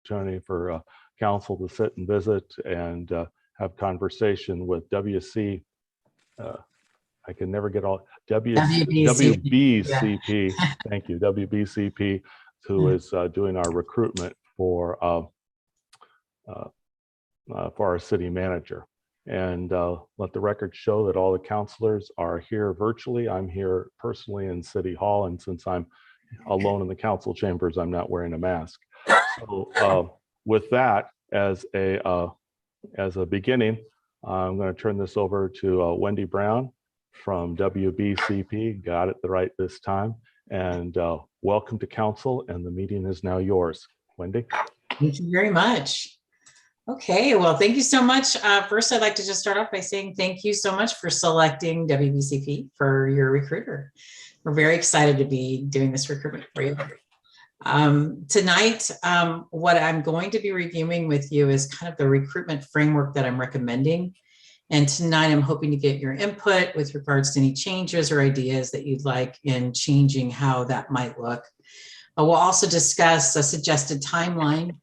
opportunity for council to sit and visit and have conversation with WC. I can never get all WBCP. Thank you, WBCP, who is doing our recruitment for our city manager. And let the record show that all the counselors are here virtually. I'm here personally in City Hall, and since I'm alone in the council chambers, I'm not wearing a mask. So with that as a beginning, I'm going to turn this over to Wendy Brown from WBCP. Got it right this time. And welcome to council, and the meeting is now yours. Wendy. Thank you very much. Okay, well, thank you so much. First, I'd like to just start off by saying thank you so much for selecting WBCP for your recruiter. We're very excited to be doing this recruitment for you. Tonight, what I'm going to be reviewing with you is kind of the recruitment framework that I'm recommending. And tonight, I'm hoping to get your input with regards to any changes or ideas that you'd like in changing how that might look. We'll also discuss a suggested timeline.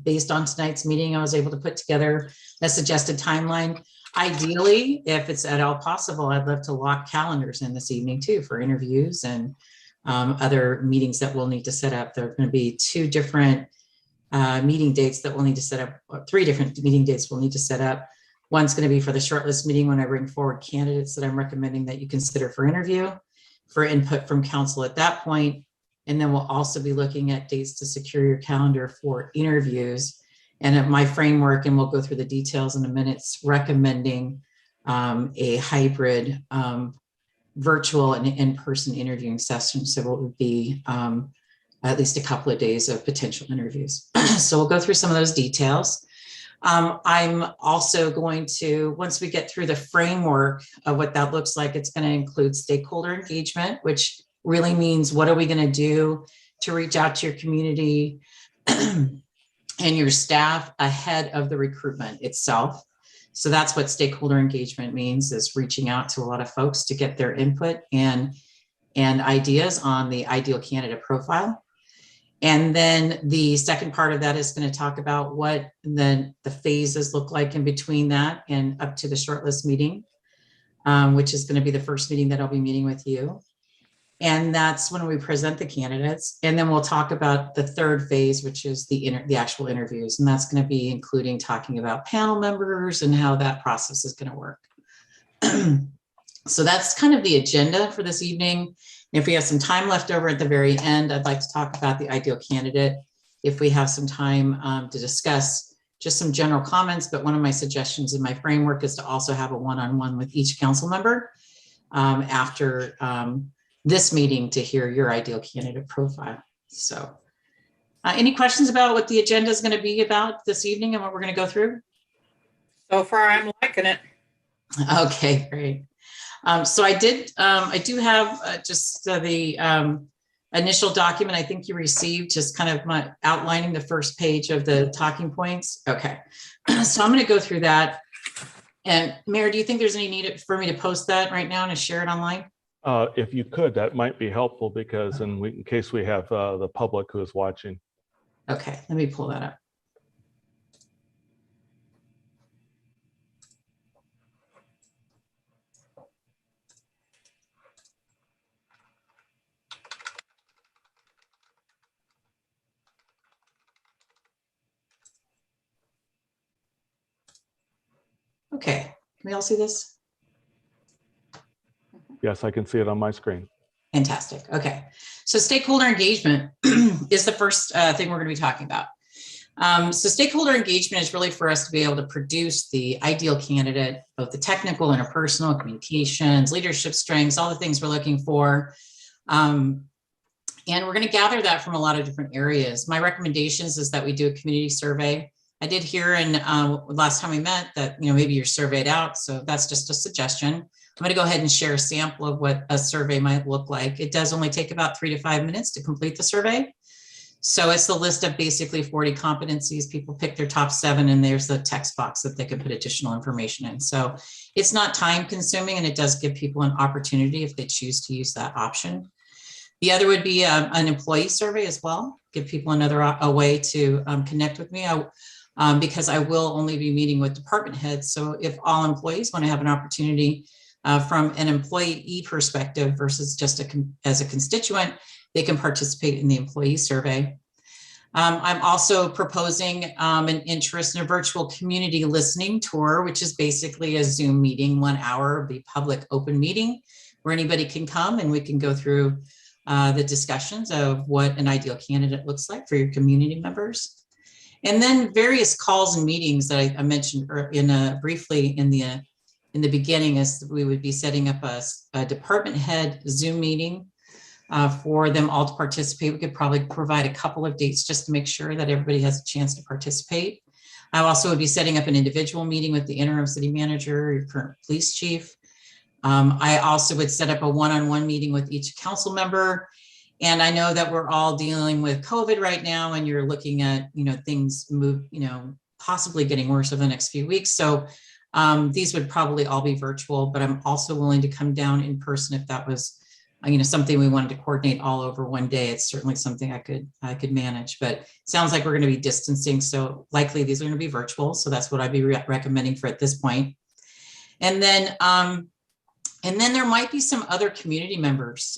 Based on tonight's meeting, I was able to put together a suggested timeline. Ideally, if it's at all possible, I'd love to lock calendars in this evening too for interviews and other meetings that we'll need to set up. There are going to be 2 different meeting dates that we'll need to set up, or 3 different meeting dates we'll need to set up. One's going to be for the shortlist meeting when I bring forward candidates that I'm recommending that you consider for interview, for input from council at that point. And then we'll also be looking at dates to secure your calendar for interviews. And at my framework, and we'll go through the details in a minute, recommending a hybrid virtual and in-person interviewing session. So it would be at least a couple of days of potential interviews. So we'll go through some of those details. I'm also going to, once we get through the framework of what that looks like, it's going to include stakeholder engagement, which really means what are we going to do to reach out to your community and your staff ahead of the recruitment itself. So that's what stakeholder engagement means, is reaching out to a lot of folks to get their input and ideas on the ideal candidate profile. And then the second part of that is going to talk about what then the phases look like in between that and up to the shortlist meeting, which is going to be the first meeting that I'll be meeting with you. And that's when we present the candidates. And then we'll talk about the third phase, which is the actual interviews. And that's going to be including talking about panel members and how that process is going to work. So that's kind of the agenda for this evening. If we have some time left over at the very end, I'd like to talk about the ideal candidate. If we have some time to discuss just some general comments, but one of my suggestions in my framework is to also have a one-on-one with each council member after this meeting to hear your ideal candidate profile. So any questions about what the agenda is going to be about this evening and what we're going to go through? So far, I'm liking it. Okay, great. So I do have just the initial document I think you received, just kind of outlining the first page of the talking points. Okay, so I'm going to go through that. And Mayor, do you think there's any need for me to post that right now and to share it online? If you could, that might be helpful, because in case we have the public who is watching. Okay, let me pull that up. Okay, can we all see this? Yes, I can see it on my screen. Fantastic. Okay, so stakeholder engagement is the first thing we're going to be talking about. So stakeholder engagement is really for us to be able to produce the ideal candidate, both the technical, interpersonal, communications, leadership strengths, all the things we're looking for. And we're going to gather that from a lot of different areas. My recommendations is that we do a community survey. I did hear in last time we met that maybe you're surveyed out, so that's just a suggestion. I'm going to go ahead and share a sample of what a survey might look like. It does only take about 3 to 5 minutes to complete the survey. So it's the list of basically 40 competencies. People pick their top 7, and there's the text box that they can put additional information in. So it's not time consuming, and it does give people an opportunity if they choose to use that option. The other would be an employee survey as well. Give people a way to connect with me. Because I will only be meeting with department heads. So if all employees want to have an opportunity from an employee perspective versus just as a constituent, they can participate in the employee survey. I'm also proposing an interest in a virtual community listening tour, which is basically a Zoom meeting, 1 hour, be public open meeting where anybody can come and we can go through the discussions of what an ideal candidate looks like for your community members. And then various calls and meetings that I mentioned briefly in the beginning is we would be setting up a department head Zoom meeting for them all to participate. We could probably provide a couple of dates just to make sure that everybody has a chance to participate. I also would be setting up an individual meeting with the interim city manager, your current police chief. I also would set up a one-on-one meeting with each council member. And I know that we're all dealing with COVID right now and you're looking at, things move, possibly getting worse over the next few weeks. So these would probably all be virtual, but I'm also willing to come down in person if that was, something we wanted to coordinate all over one day. It's certainly something I could manage, but it sounds like we're going to be distancing. So likely these are going to be virtual. So that's what I'd be recommending for at this point. And then there might be some other community members,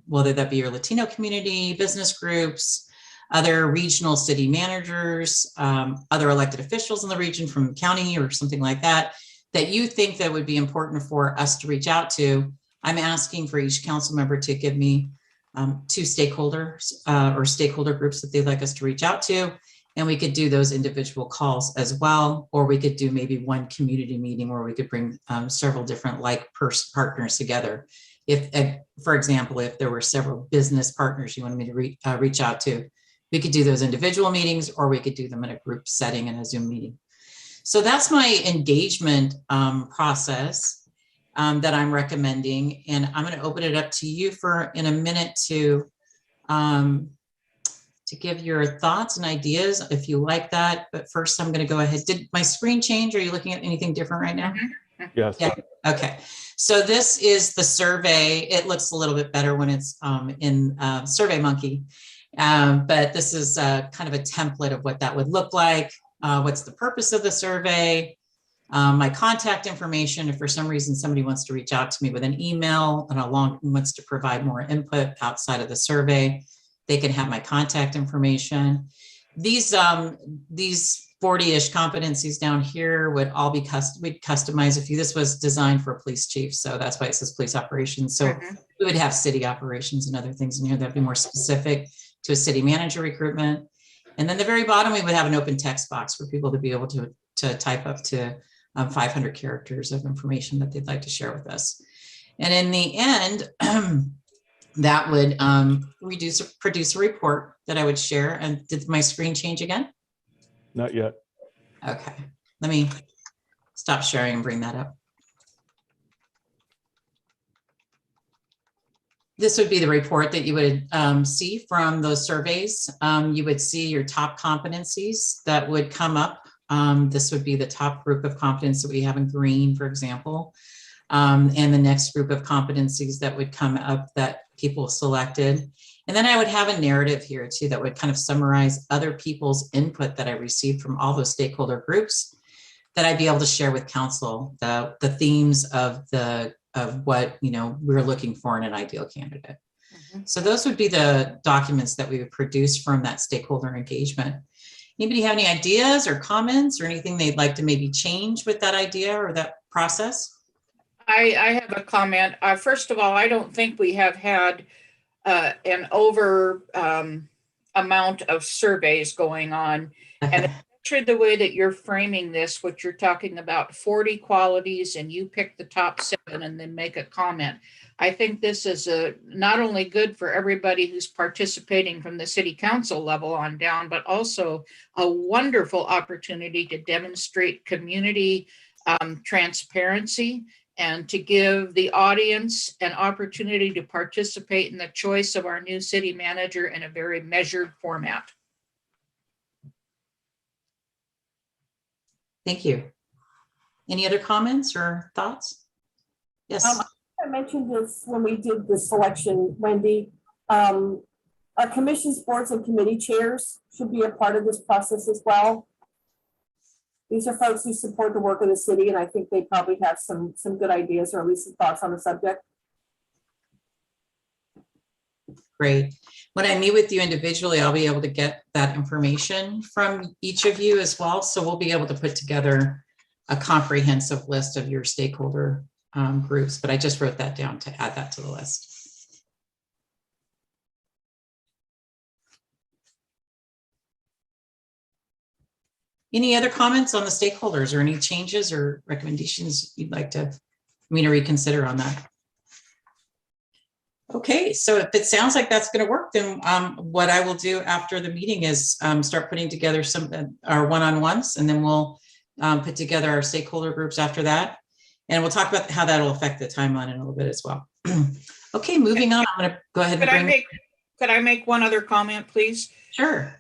whether that be your Latino community, business groups, other regional city managers, other elected officials in the region from county or something like that, that you think that would be important for us to reach out to. I'm asking for each council member to give me 2 stakeholders or stakeholder groups that they'd like us to reach out to. And we could do those individual calls as well, or we could do maybe one community meeting where we could bring several different partners together. If, for example, if there were several business partners you wanted me to reach out to, we could do those individual meetings, or we could do them in a group setting in a Zoom meeting. So that's my engagement process that I'm recommending. And I'm going to open it up to you in a minute to give your thoughts and ideas if you like that. But first, I'm going to go ahead. Did my screen change? Are you looking at anything different right now? Yes. Yeah. Okay. So this is the survey. It looks a little bit better when it's in SurveyMonkey. But this is kind of a template of what that would look like. What's the purpose of the survey? My contact information, if for some reason somebody wants to reach out to me with an email and wants to provide more input outside of the survey, they can have my contact information. These 40-ish competencies down here would all be we'd customize a few. This was designed for a police chief, so that's why it says police operations. So we would have city operations and other things in here that'd be more specific to a city manager recruitment. And then the very bottom, we would have an open text box for people to be able to type up to 500 characters of information that they'd like to share with us. And in the end, that would produce a report that I would share. And did my screen change again? Not yet. Okay, let me stop sharing and bring that up. This would be the report that you would see from those surveys. You would see your top competencies that would come up. This would be the top group of competencies that we have in green, for example. And the next group of competencies that would come up that people selected. And then I would have a narrative here too that would kind of summarize other people's input that I received from all those stakeholder groups that I'd be able to share with council, the themes of what we're looking for in an ideal candidate. So those would be the documents that we would produce from that stakeholder engagement. Anybody have any ideas or comments or anything they'd like to maybe change with that idea or that process? I have a comment. First of all, I don't think we have had an over amount of surveys going on. And especially the way that you're framing this, what you're talking about 40 qualities and you pick the top 7 and then make a comment. I think this is not only good for everybody who's participating from the city council level on down, but also a wonderful opportunity to demonstrate community transparency and to give the audience an opportunity to participate in the choice of our new city manager in a very measured format. Thank you. Any other comments or thoughts? Yes. I mentioned this when we did the selection, Wendy. Our commissions, boards, and committee chairs should be a part of this process as well. These are folks who support the work of the city, and I think they probably have some good ideas or at least some thoughts on the subject. Great. When I meet with you individually, I'll be able to get that information from each of you as well. So we'll be able to put together a comprehensive list of your stakeholder groups, but I just wrote that down to add that to the list. Any other comments on the stakeholders or any changes or recommendations you'd like me to reconsider on that? Okay, so if it sounds like that's going to work, then what I will do after the meeting is start putting together some our one-on-ones, and then we'll put together our stakeholder groups after that. And we'll talk about how that'll affect the timeline in a little bit as well. Okay, moving on, I'm going to go ahead and could I make one other comment, please? Sure.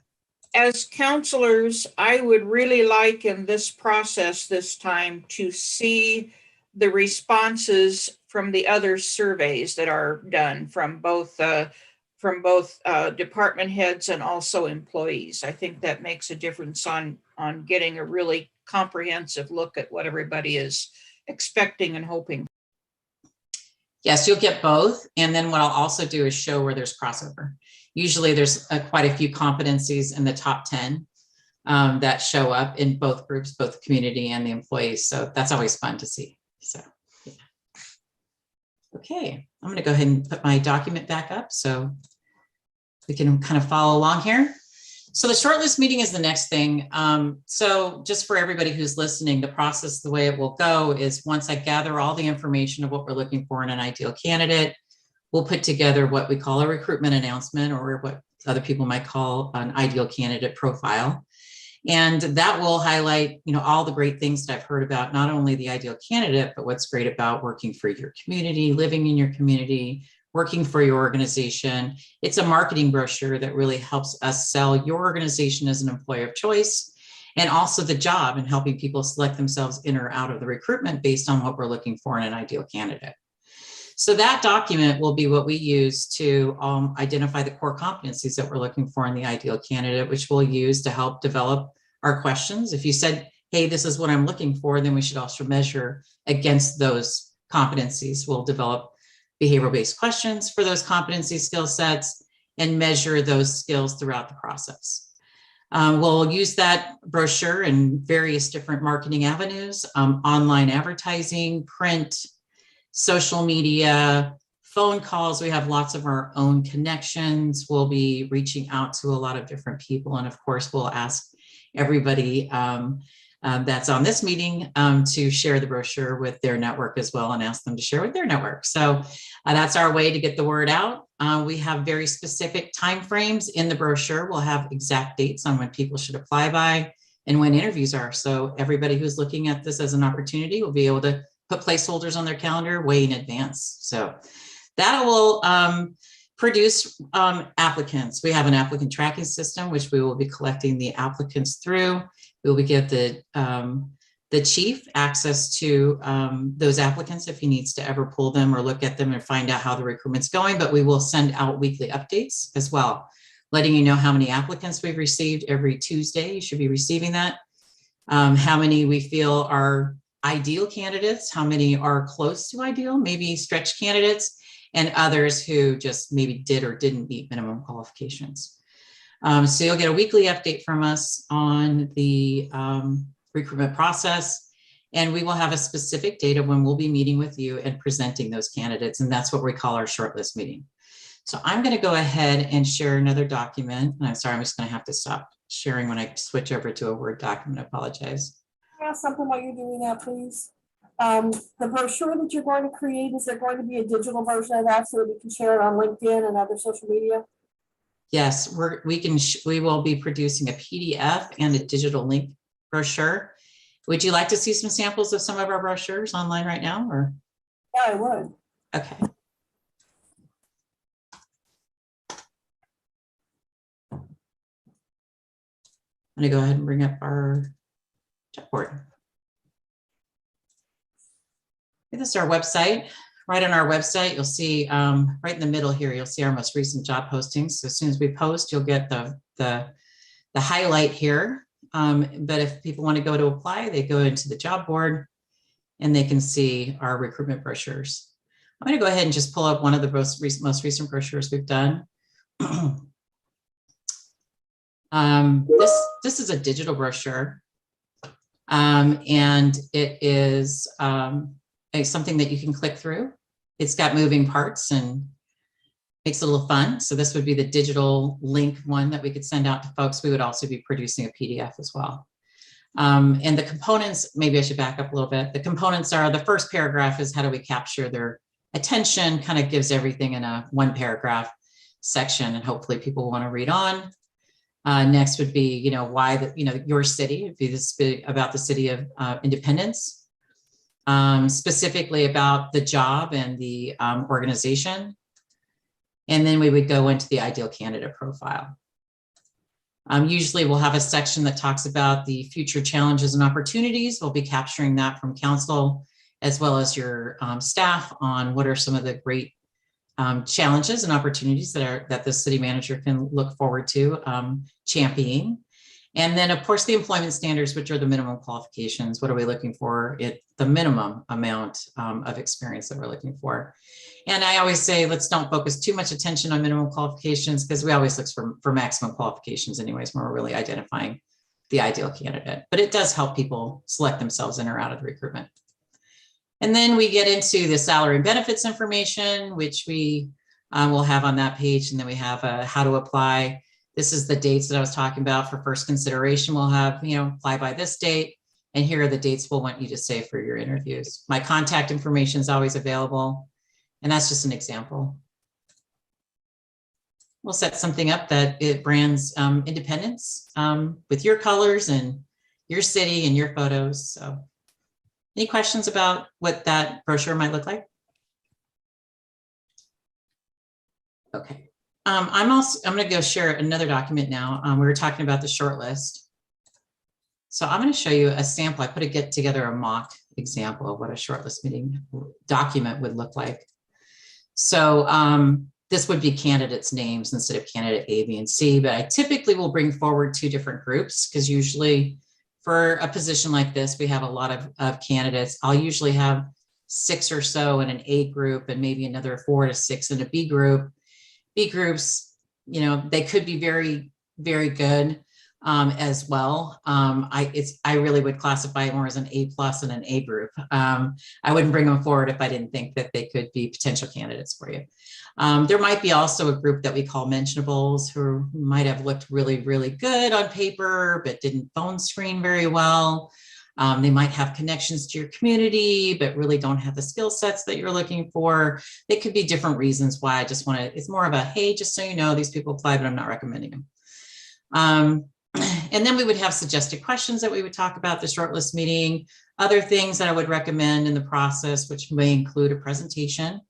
As counselors, I would really like in this process this time to see the responses from the other surveys that are done from both department heads and also employees. I think that makes a difference on getting a really comprehensive look at what everybody is expecting and hoping. Yes, you'll get both. And then what I'll also do is show where there's crossover. Usually there's quite a few competencies in the top 10 that show up in both groups, both the community and the employees. So that's always fun to see. So, yeah. Okay, I'm going to go ahead and put my document back up so we can kind of follow along here. So the shortlist meeting is the next thing. So just for everybody who's listening, the process, the way it will go is once I gather all the information of what we're looking for in an ideal candidate, we'll put together what we call a recruitment announcement, or what other people might call an ideal candidate profile. And that will highlight, all the great things that I've heard about, not only the ideal candidate, but what's great about working for your community, living in your community, working for your organization. It's a marketing brochure that really helps us sell your organization as an employer of choice, and also the job and helping people select themselves in or out of the recruitment based on what we're looking for in an ideal candidate. So that document will be what we use to identify the core competencies that we're looking for in the ideal candidate, which we'll use to help develop our questions. If you said, hey, this is what I'm looking for, then we should also measure against those competencies. We'll develop behavioral-based questions for those competency skill sets and measure those skills throughout the process. We'll use that brochure in various different marketing avenues, online advertising, print, social media, phone calls. We have lots of our own connections. We'll be reaching out to a lot of different people. And of course, we'll ask everybody that's on this meeting to share the brochure with their network as well, and ask them to share with their network. So that's our way to get the word out. We have very specific timeframes in the brochure. We'll have exact dates on when people should apply by and when interviews are. So everybody who's looking at this as an opportunity will be able to put placeholders on their calendar way in advance. So that will produce applicants. We have an applicant tracking system, which we will be collecting the applicants through. We will give the chief access to those applicants if he needs to ever pull them or look at them and find out how the recruitment's going. But we will send out weekly updates as well, letting you know how many applicants we've received every Tuesday. You should be receiving that. How many we feel are ideal candidates, how many are close to ideal, maybe stretch candidates, and others who just maybe did or didn't meet minimum qualifications. So you'll get a weekly update from us on the recruitment process, and we will have a specific date of when we'll be meeting with you and presenting those candidates, and that's what we call our shortlist meeting. So I'm going to go ahead and share another document, and I'm sorry, I'm just going to have to stop sharing when I switch over to a Word document. I apologize. Ask something while you're doing that, please. The brochure that you're going to create, is there going to be a digital version of that so that we can share it on LinkedIn and other social media? Yes, we will be producing a PDF and a digital link brochure. Would you like to see some samples of some of our brochures online right now, or? Yeah, I would. Okay. I'm going to go ahead and bring up our chat board. This is our website, right on our website, you'll see right in the middle here, you'll see our most recent job postings. So as soon as we post, you'll get the highlight here. But if people want to go to apply, they go into the job board and they can see our recruitment brochures. I'm going to go ahead and just pull up one of the most recent brochures we've done. This is a digital brochure, and it is something that you can click through. It's got moving parts and makes it a little fun. So this would be the digital link one that we could send out to folks. We would also be producing a PDF as well. And the components, maybe I should back up a little bit. The components are, the first paragraph is how do we capture their attention, kind of gives everything in a one paragraph section, and hopefully people want to read on. Next would be, why your city, it'd be about the city of Independence, specifically about the job and the organization. And then we would go into the ideal candidate profile. Usually we'll have a section that talks about the future challenges and opportunities. We'll be capturing that from council as well as your staff on what are some of the great challenges and opportunities that the city manager can look forward to championing. And then of course the employment standards, which are the minimum qualifications. What are we looking for? The minimum amount of experience that we're looking for. And I always say, let's don't focus too much attention on minimum qualifications, because we always look for maximum qualifications anyways, when we're really identifying the ideal candidate. But it does help people select themselves in or out of the recruitment. And then we get into the salary and benefits information, which we will have on that page. And then we have how to apply. This is the dates that I was talking about for first consideration. We'll have, apply by this date. And here are the dates we'll want you to say for your interviews. My contact information is always available. And that's just an example. We'll set something up that it brands Independence with your colors and your city and your photos. So any questions about what that brochure might look like? Okay. I'm going to go share another document now. We were talking about the shortlist. So I'm going to show you a sample. I get together a mock example of what a shortlist meeting document would look like. So this would be candidates' names instead of candidate A, B, and C, but I typically will bring forward two different groups, because usually for a position like this, we have a lot of candidates. I'll usually have 6 or so in an A group and maybe another 4 to 6 in a B group. B groups, they could be very, very good as well. I really would classify more as an A+ and an A group. I wouldn't bring them forward if I didn't think that they could be potential candidates for you. There might be also a group that we call mentionables, who might have looked really, really good on paper, but didn't phone screen very well. They might have connections to your community, but really don't have the skill sets that you're looking for. They could be different reasons why. I just want to, it's more of a, hey, just so you know, these people apply, but I'm not recommending them. And then we would have suggested questions that we would talk about the shortlist meeting, other things that I would recommend in the process, which may include a presentation.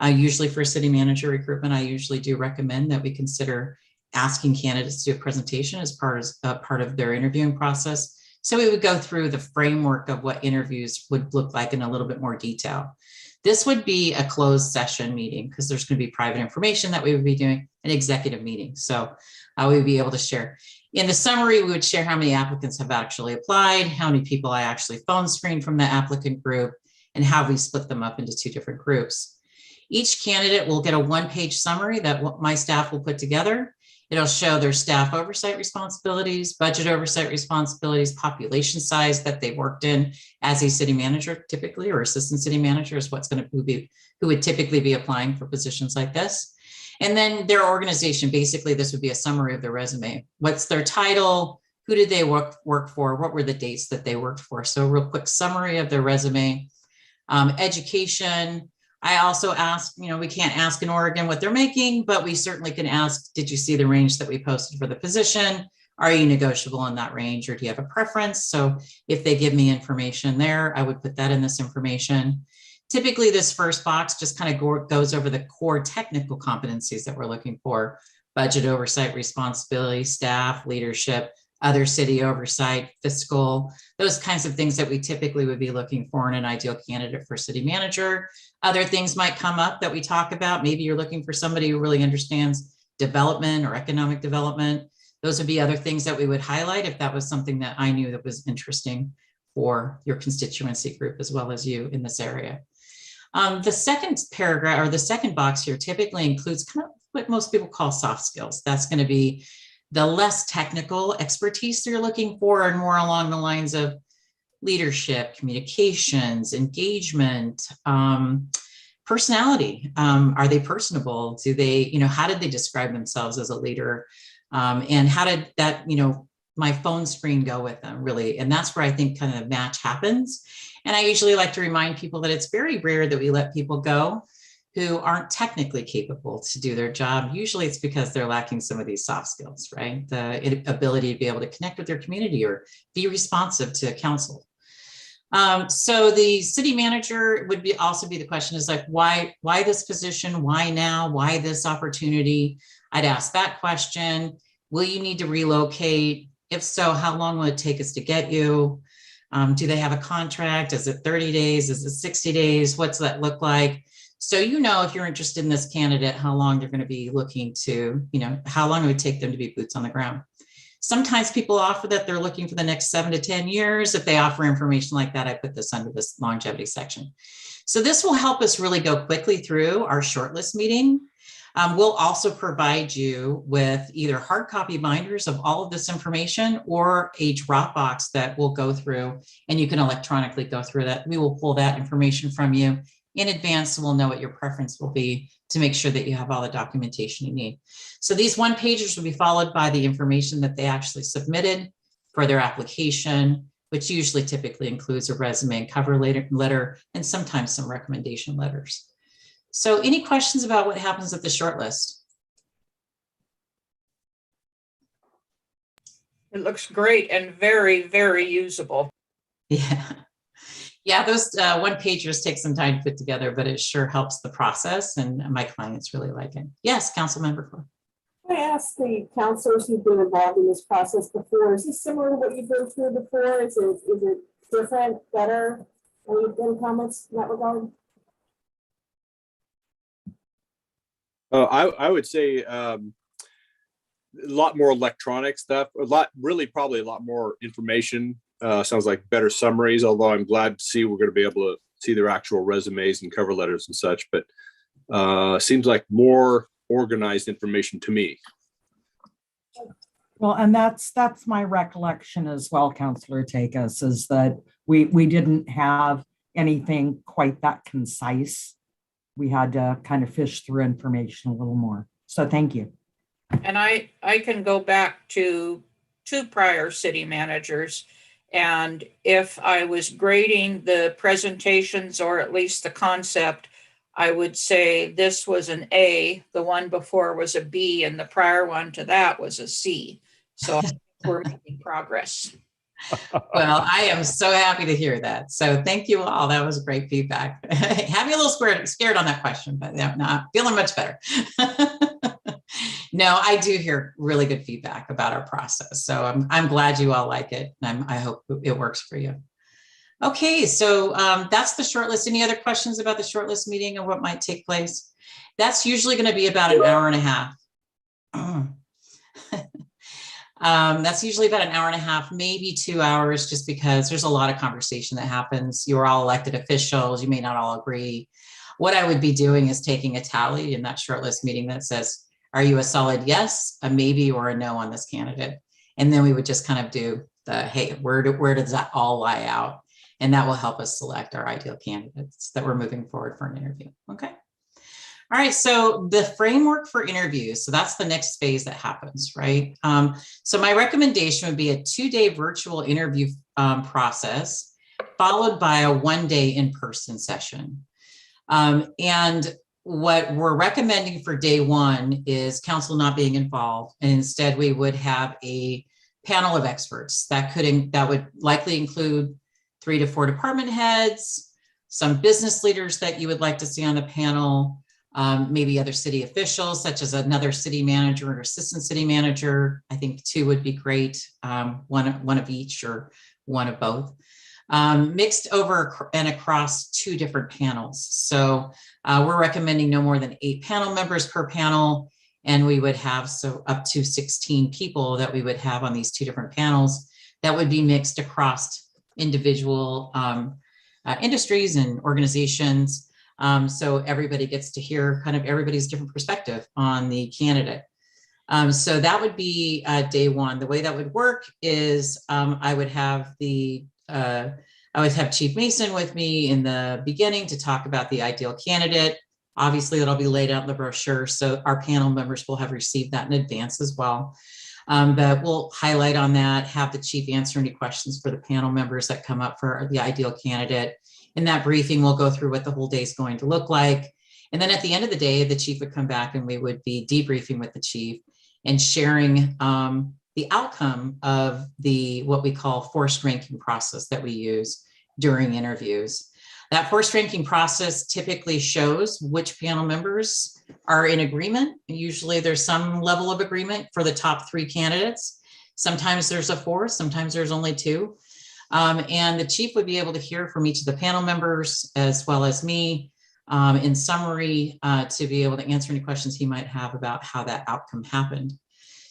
Usually for city manager recruitment, I usually do recommend that we consider asking candidates to do a presentation as part of their interviewing process. So we would go through the framework of what interviews would look like in a little bit more detail. This would be a closed session meeting, because there's going to be private information that we would be doing, an executive meeting. So we would be able to share. In the summary, we would share how many applicants have actually applied, how many people I actually phone screened from the applicant group, and how we split them up into 2 different groups. Each candidate will get a 1-page summary that my staff will put together. It'll show their staff oversight responsibilities, budget oversight responsibilities, population size that they worked in as a city manager typically, or assistant city manager is who would typically be applying for positions like this. And then their organization, basically this would be a summary of their resume. What's their title? Who did they work for? What were the dates that they worked for? So a real quick summary of their resume. Education. I also ask, we can't ask in Oregon what they're making, but we certainly can ask, did you see the range that we posted for the position? Are you negotiable in that range, or do you have a preference? So if they give me information there, I would put that in this information. Typically, this first box just kind of goes over the core technical competencies that we're looking for: budget oversight responsibility, staff, leadership, other city oversight, fiscal, those kinds of things that we typically would be looking for in an ideal candidate for city manager. Other things might come up that we talk about. Maybe you're looking for somebody who really understands development or economic development. Those would be other things that we would highlight if that was something that I knew that was interesting for your constituency group as well as you in this area. The second paragraph or the second box here typically includes kind of what most people call soft skills. That's going to be the less technical expertise you're looking for and more along the lines of leadership, communications, engagement, personality. Are they personable? Do they, how did they describe themselves as a leader? And how did that, my phone screen go with them really? And that's where I think kind of match happens. And I usually like to remind people that it's very rare that we let people go who aren't technically capable to do their job. Usually it's because they're lacking some of these soft skills, right? The ability to be able to connect with their community or be responsive to council. So the city manager would also be the question is like, why this position? Why now? Why this opportunity? I'd ask that question. Will you need to relocate? If so, how long will it take us to get you? Do they have a contract? Is it 30 days? Is it 60 days? What's that look like? So, if you're interested in this candidate, how long they're going to be looking to, how long it would take them to be boots on the ground. Sometimes people offer that they're looking for the next 7 to 10 years. If they offer information like that, I put this under this longevity section. So this will help us really go quickly through our shortlist meeting. We'll also provide you with either hard copy binders of all of this information or a Dropbox that we'll go through, and you can electronically go through that. We will pull that information from you in advance, so we'll know what your preference will be to make sure that you have all the documentation you need. So these one pagers will be followed by the information that they actually submitted for their application, which usually typically includes a resume and cover letter, and sometimes some recommendation letters. So any questions about what happens at the shortlist? It looks great and very, very usable. Yeah, those one pagers take some time to put together, but it sure helps the process, and my clients really like it. Yes, Council Member Ford. I asked the counselors who've been involved in this process before, is this similar to what you've been through before? Is it different, better? Any comments in that regard? I would say a lot more electronic stuff, probably a lot more information. Sounds like better summaries, although I'm glad to see we're going to be able to see their actual resumes and cover letters and such, but seems like more organized information to me. Well, and that's my recollection as well, Councillor Takas, is that we didn't have anything quite that concise. We had to kind of fish through information a little more. So thank you. And I can go back to 2 prior city managers. And if I was grading the presentations or at least the concept, I would say this was an A, the one before was a B, and the prior one to that was a C. So we're making progress. Well, I am so happy to hear that. So thank you all. That was great feedback. Had me a little scared on that question, but I'm not feeling much better. No, I do hear really good feedback about our process. So I'm glad you all like it. And I hope it works for you. Okay, so that's the shortlist. Any other questions about the shortlist meeting and what might take place? That's usually going to be about an hour and a half. That's usually about an hour and a half, maybe 2 hours, just because there's a lot of conversation that happens. You're all elected officials. You may not all agree. What I would be doing is taking a tally in that shortlist meeting that says, are you a solid yes, a maybe, or a no on this candidate? And then we would just kind of do the, hey, where does that all lie out? And that will help us select our ideal candidates that we're moving forward for an interview. Okay. All right, so the framework for interviews, so that's the next phase that happens, right? So my recommendation would be a 2-day virtual interview process, followed by a 1-day in-person session. And what we're recommending for day 1 is council not being involved, and instead we would have a panel of experts that would likely include 3 to 4 department heads, some business leaders that you would like to see on the panel, maybe other city officials, such as another city manager or assistant city manager. I think 2 would be great, one of each or one of both. Mixed over and across 2 different panels. So we're recommending no more than 8 panel members per panel, and we would have up to 16 people that we would have on these 2 different panels that would be mixed across individual industries and organizations. So everybody gets to hear kind of everybody's different perspective on the candidate. So that would be day 1. The way that would work is I would have Chief Mason with me in the beginning to talk about the ideal candidate. Obviously, that'll be laid out in the brochure, so our panel members will have received that in advance as well. But we'll highlight on that, have the chief answer any questions for the panel members that come up for the ideal candidate. In that briefing, we'll go through what the whole day is going to look like. And then at the end of the day, the chief would come back and we would be debriefing with the chief and sharing the outcome of what we call forced ranking process that we use during interviews. That forced ranking process typically shows which panel members are in agreement. Usually there's some level of agreement for the top 3 candidates. Sometimes there's a 4th, sometimes there's only 2. And the chief would be able to hear from each of the panel members as well as me in summary to be able to answer any questions he might have about how that outcome happened.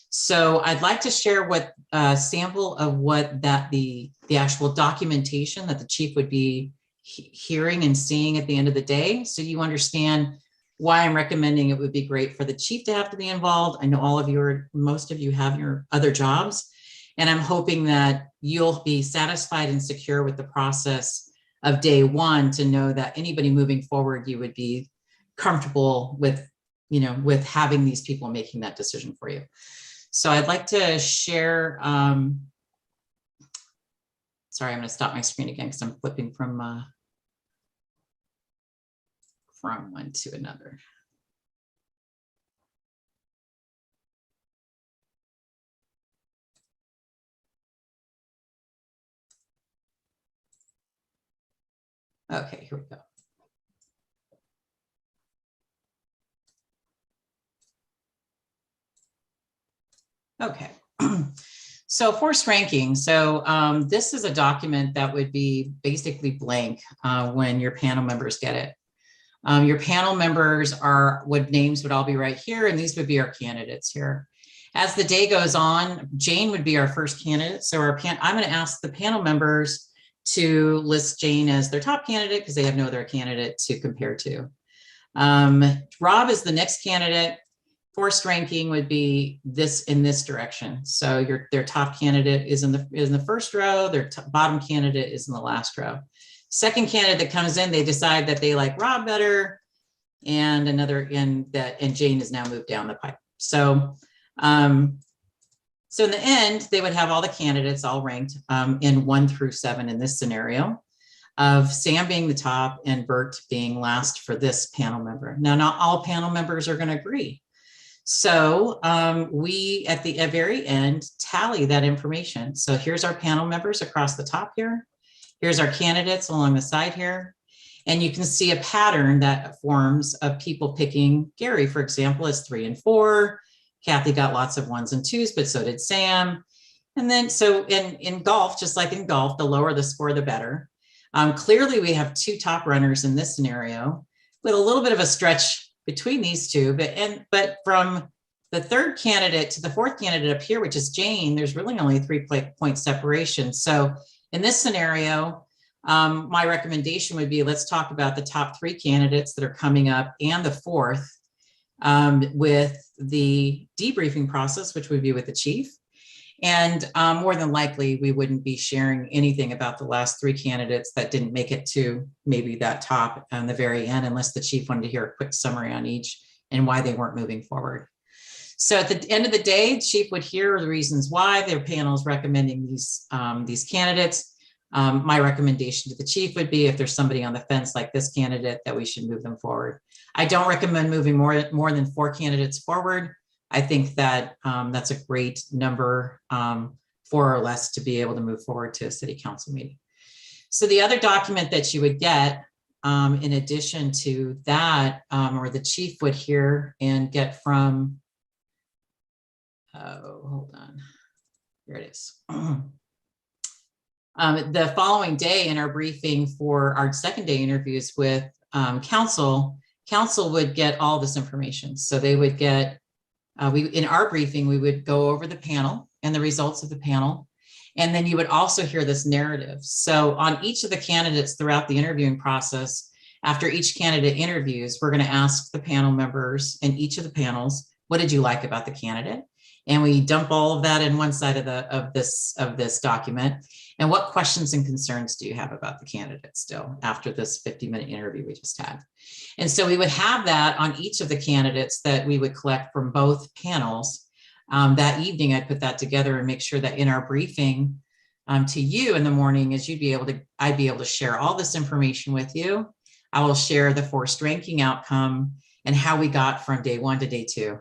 So I'd like to share what sample of what the actual documentation that the chief would be hearing and seeing at the end of the day. So you understand why I'm recommending it would be great for the chief to have to be involved. I know most of you have your other jobs, and I'm hoping that you'll be satisfied and secure with the process of day 1 to know that anybody moving forward, you would be comfortable with, with having these people making that decision for you. So I'd like to share, sorry, I'm going to stop my screen again because I'm flipping from one to another. Okay, here we go. Okay, so forced ranking. So this is a document that would be basically blank when your panel members get it. Your panel members names would all be right here, and these would be our candidates here. As the day goes on, Jane would be our first candidate. So I'm going to ask the panel members to list Jane as their top candidate because they have no other candidate to compare to. Rob is the next candidate. Forced ranking would be in this direction. So their top candidate is in the first row, their bottom candidate is in the last row. Second candidate that comes in, they decide that they like Rob better, and Jane is now moved down the pipe. So in the end, they would have all the candidates all ranked in 1 through 7 in this scenario, of Sam being the top and Bert being last for this panel member. Now, not all panel members are going to agree. So we, at the very end, tally that information. So here's our panel members across the top here. Here's our candidates along the side here. And you can see a pattern that forms of people picking Gary, for example, as 3 and 4. Kathy got lots of 1s and 2s, but so did Sam. And then, so in golf, just like in golf, the lower the score, the better. Clearly, we have 2 top runners in this scenario with a little bit of a stretch between these 2, but from the 3rd candidate to the 4th candidate up here, which is Jane, there's really only a 3-point separation. So in this scenario, my recommendation would be, let's talk about the top 3 candidates that are coming up and the 4th with the debriefing process, which would be with the chief. And more than likely, we wouldn't be sharing anything about the last 3 candidates that didn't make it to maybe that top on the very end, unless the chief wanted to hear a quick summary on each and why they weren't moving forward. So at the end of the day, the chief would hear the reasons why their panel is recommending these candidates. My recommendation to the chief would be, if there's somebody on the fence like this candidate, that we should move them forward. I don't recommend moving more than 4 candidates forward. I think that that's a great number, 4 or less, to be able to move forward to a city council meeting. So the other document that you would get in addition to that, or the chief would hear and get from, hold on, here it is. The following day in our briefing for our second day interviews with council would get all this information. So they would get, in our briefing, we would go over the panel and the results of the panel. And then you would also hear this narrative. So on each of the candidates throughout the interviewing process, after each candidate interviews, we're going to ask the panel members in each of the panels, what did you like about the candidate? And we dump all of that in one side of this document. And what questions and concerns do you have about the candidate still after this 50-minute interview we just had? And so we would have that on each of the candidates that we would collect from both panels. That evening, I'd put that together and make sure that in our briefing to you in the morning, as I'd be able to share all this information with you. I will share the forced ranking outcome and how we got from day 1 to day 2.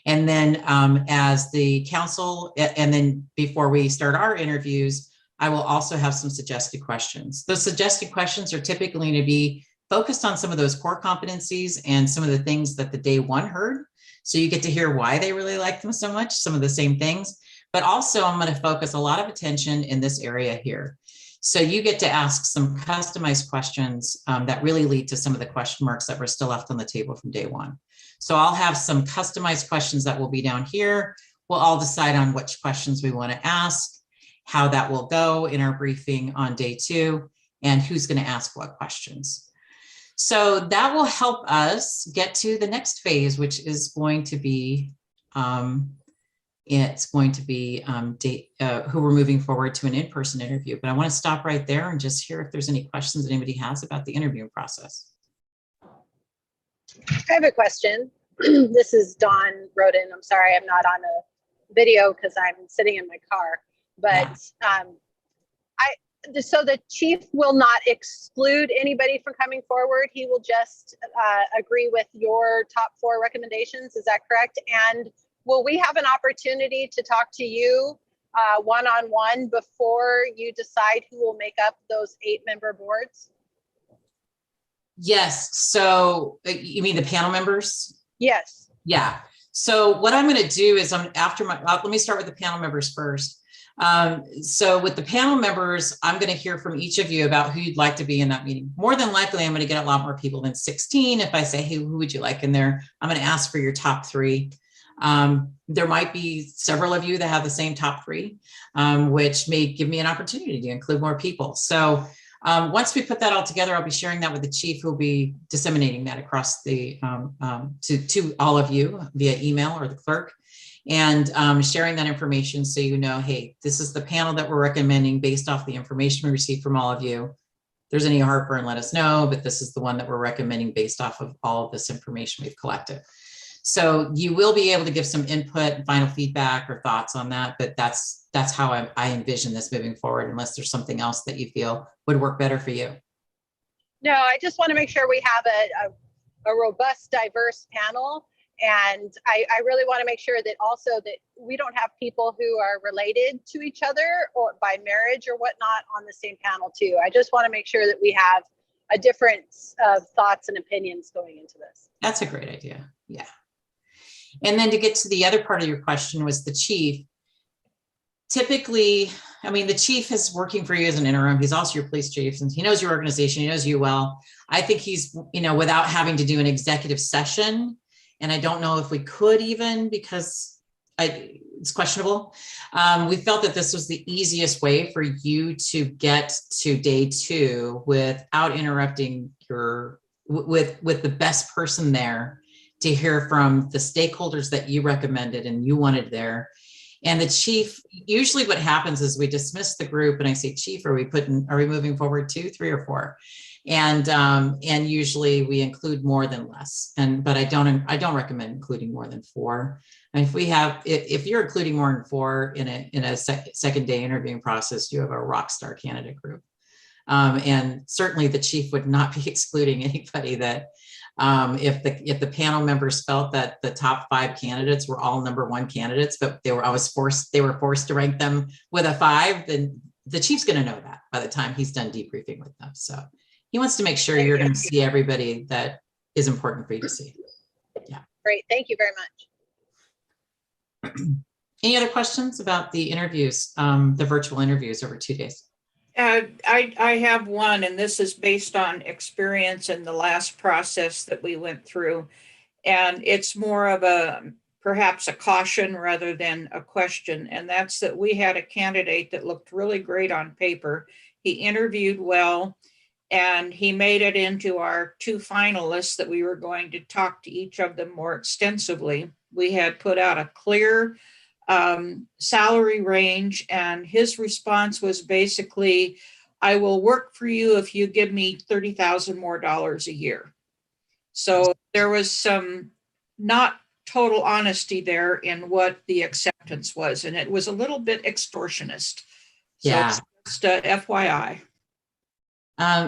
And then as the council, and then before we start our interviews, I will also have some suggested questions. Those suggested questions are typically going to be focused on some of those core competencies and some of the things that the day 1 heard. So you get to hear why they really like them so much, some of the same things, but also I'm going to focus a lot of attention in this area here. So you get to ask some customized questions that really lead to some of the question marks that were still left on the table from day 1. So I'll have some customized questions that will be down here. We'll all decide on which questions we want to ask, how that will go in our briefing on day 2, and who's going to ask what questions. So that will help us get to the next phase, which is going to be, who we're moving forward to an in-person interview. But I want to stop right there and just hear if there's any questions that anybody has about the interviewing process. I have a question. This is Dawn Roden. I'm sorry, I'm not on a video because I'm sitting in my car. But so the chief will not exclude anybody from coming forward. He will just agree with your top 4 recommendations. Is that correct? And will we have an opportunity to talk to you one-on-one before you decide who will make up those 8-member boards? Yes. So you mean the panel members? Yes. Yeah. So what I'm going to do is let me start with the panel members first. So with the panel members, I'm going to hear from each of you about who you'd like to be in that meeting. More than likely, I'm going to get a lot more people than 16. If I say, hey, who would you like in there? I'm going to ask for your top 3. There might be several of you that have the same top 3, which may give me an opportunity to include more people. So once we put that all together, I'll be sharing that with the chief, who will be disseminating that across the to all of you via email or the clerk, and sharing that information so you know, hey, this is the panel that we're recommending based off the information we received from all of you. If there's any heartburn, let us know, but this is the one that we're recommending based off of all of this information we've collected. So you will be able to give some input and final feedback or thoughts on that, but that's how I envision this moving forward, unless there's something else that you feel would work better for you. No, I just want to make sure we have a robust, diverse panel. And I really want to make sure that also that we don't have people who are related to each other or by marriage or whatnot on the same panel too. I just want to make sure that we have a difference of thoughts and opinions going into this. That's a great idea. Yeah. And then to get to the other part of your question was the chief. Typically, I mean, the chief is working for you as an interim. He's also your police chief, and he knows your organization. He knows you well. I think he's, without having to do an executive session, and I don't know if we could even, because it's questionable. We felt that this was the easiest way for you to get to day 2 without interrupting with the best person there to hear from the stakeholders that you recommended and you wanted there. And the chief, usually what happens is we dismiss the group and I say, chief, are we moving forward 2, 3, or 4? And usually we include more than less. But I don't recommend including more than 4. And if you're including more than 4 in a second day interviewing process, you have a rock star candidate group. And certainly the chief would not be excluding anybody that if the panel members felt that the top 5 candidates were all number 1 candidates, but they were forced to rank them with a 5, then the chief's going to know that by the time he's done debriefing with them. So He wants to make sure you're going to see everybody that is important for you to see. Great. Thank you very much. Any other questions about the interviews, the virtual interviews over 2 days? I have one, and this is based on experience in the last process that we went through. And it's more of perhaps a caution rather than a question. And that's that we had a candidate that looked really great on paper. He interviewed well, and he made it into our 2 finalists that we were going to talk to each of them more extensively. We had put out a clear salary range, and his response was basically, I will work for you if you give me $30,000 more a year. So there was some not total honesty there in what the acceptance was, and it was a little bit extortionist. So Yeah. it's just FYI.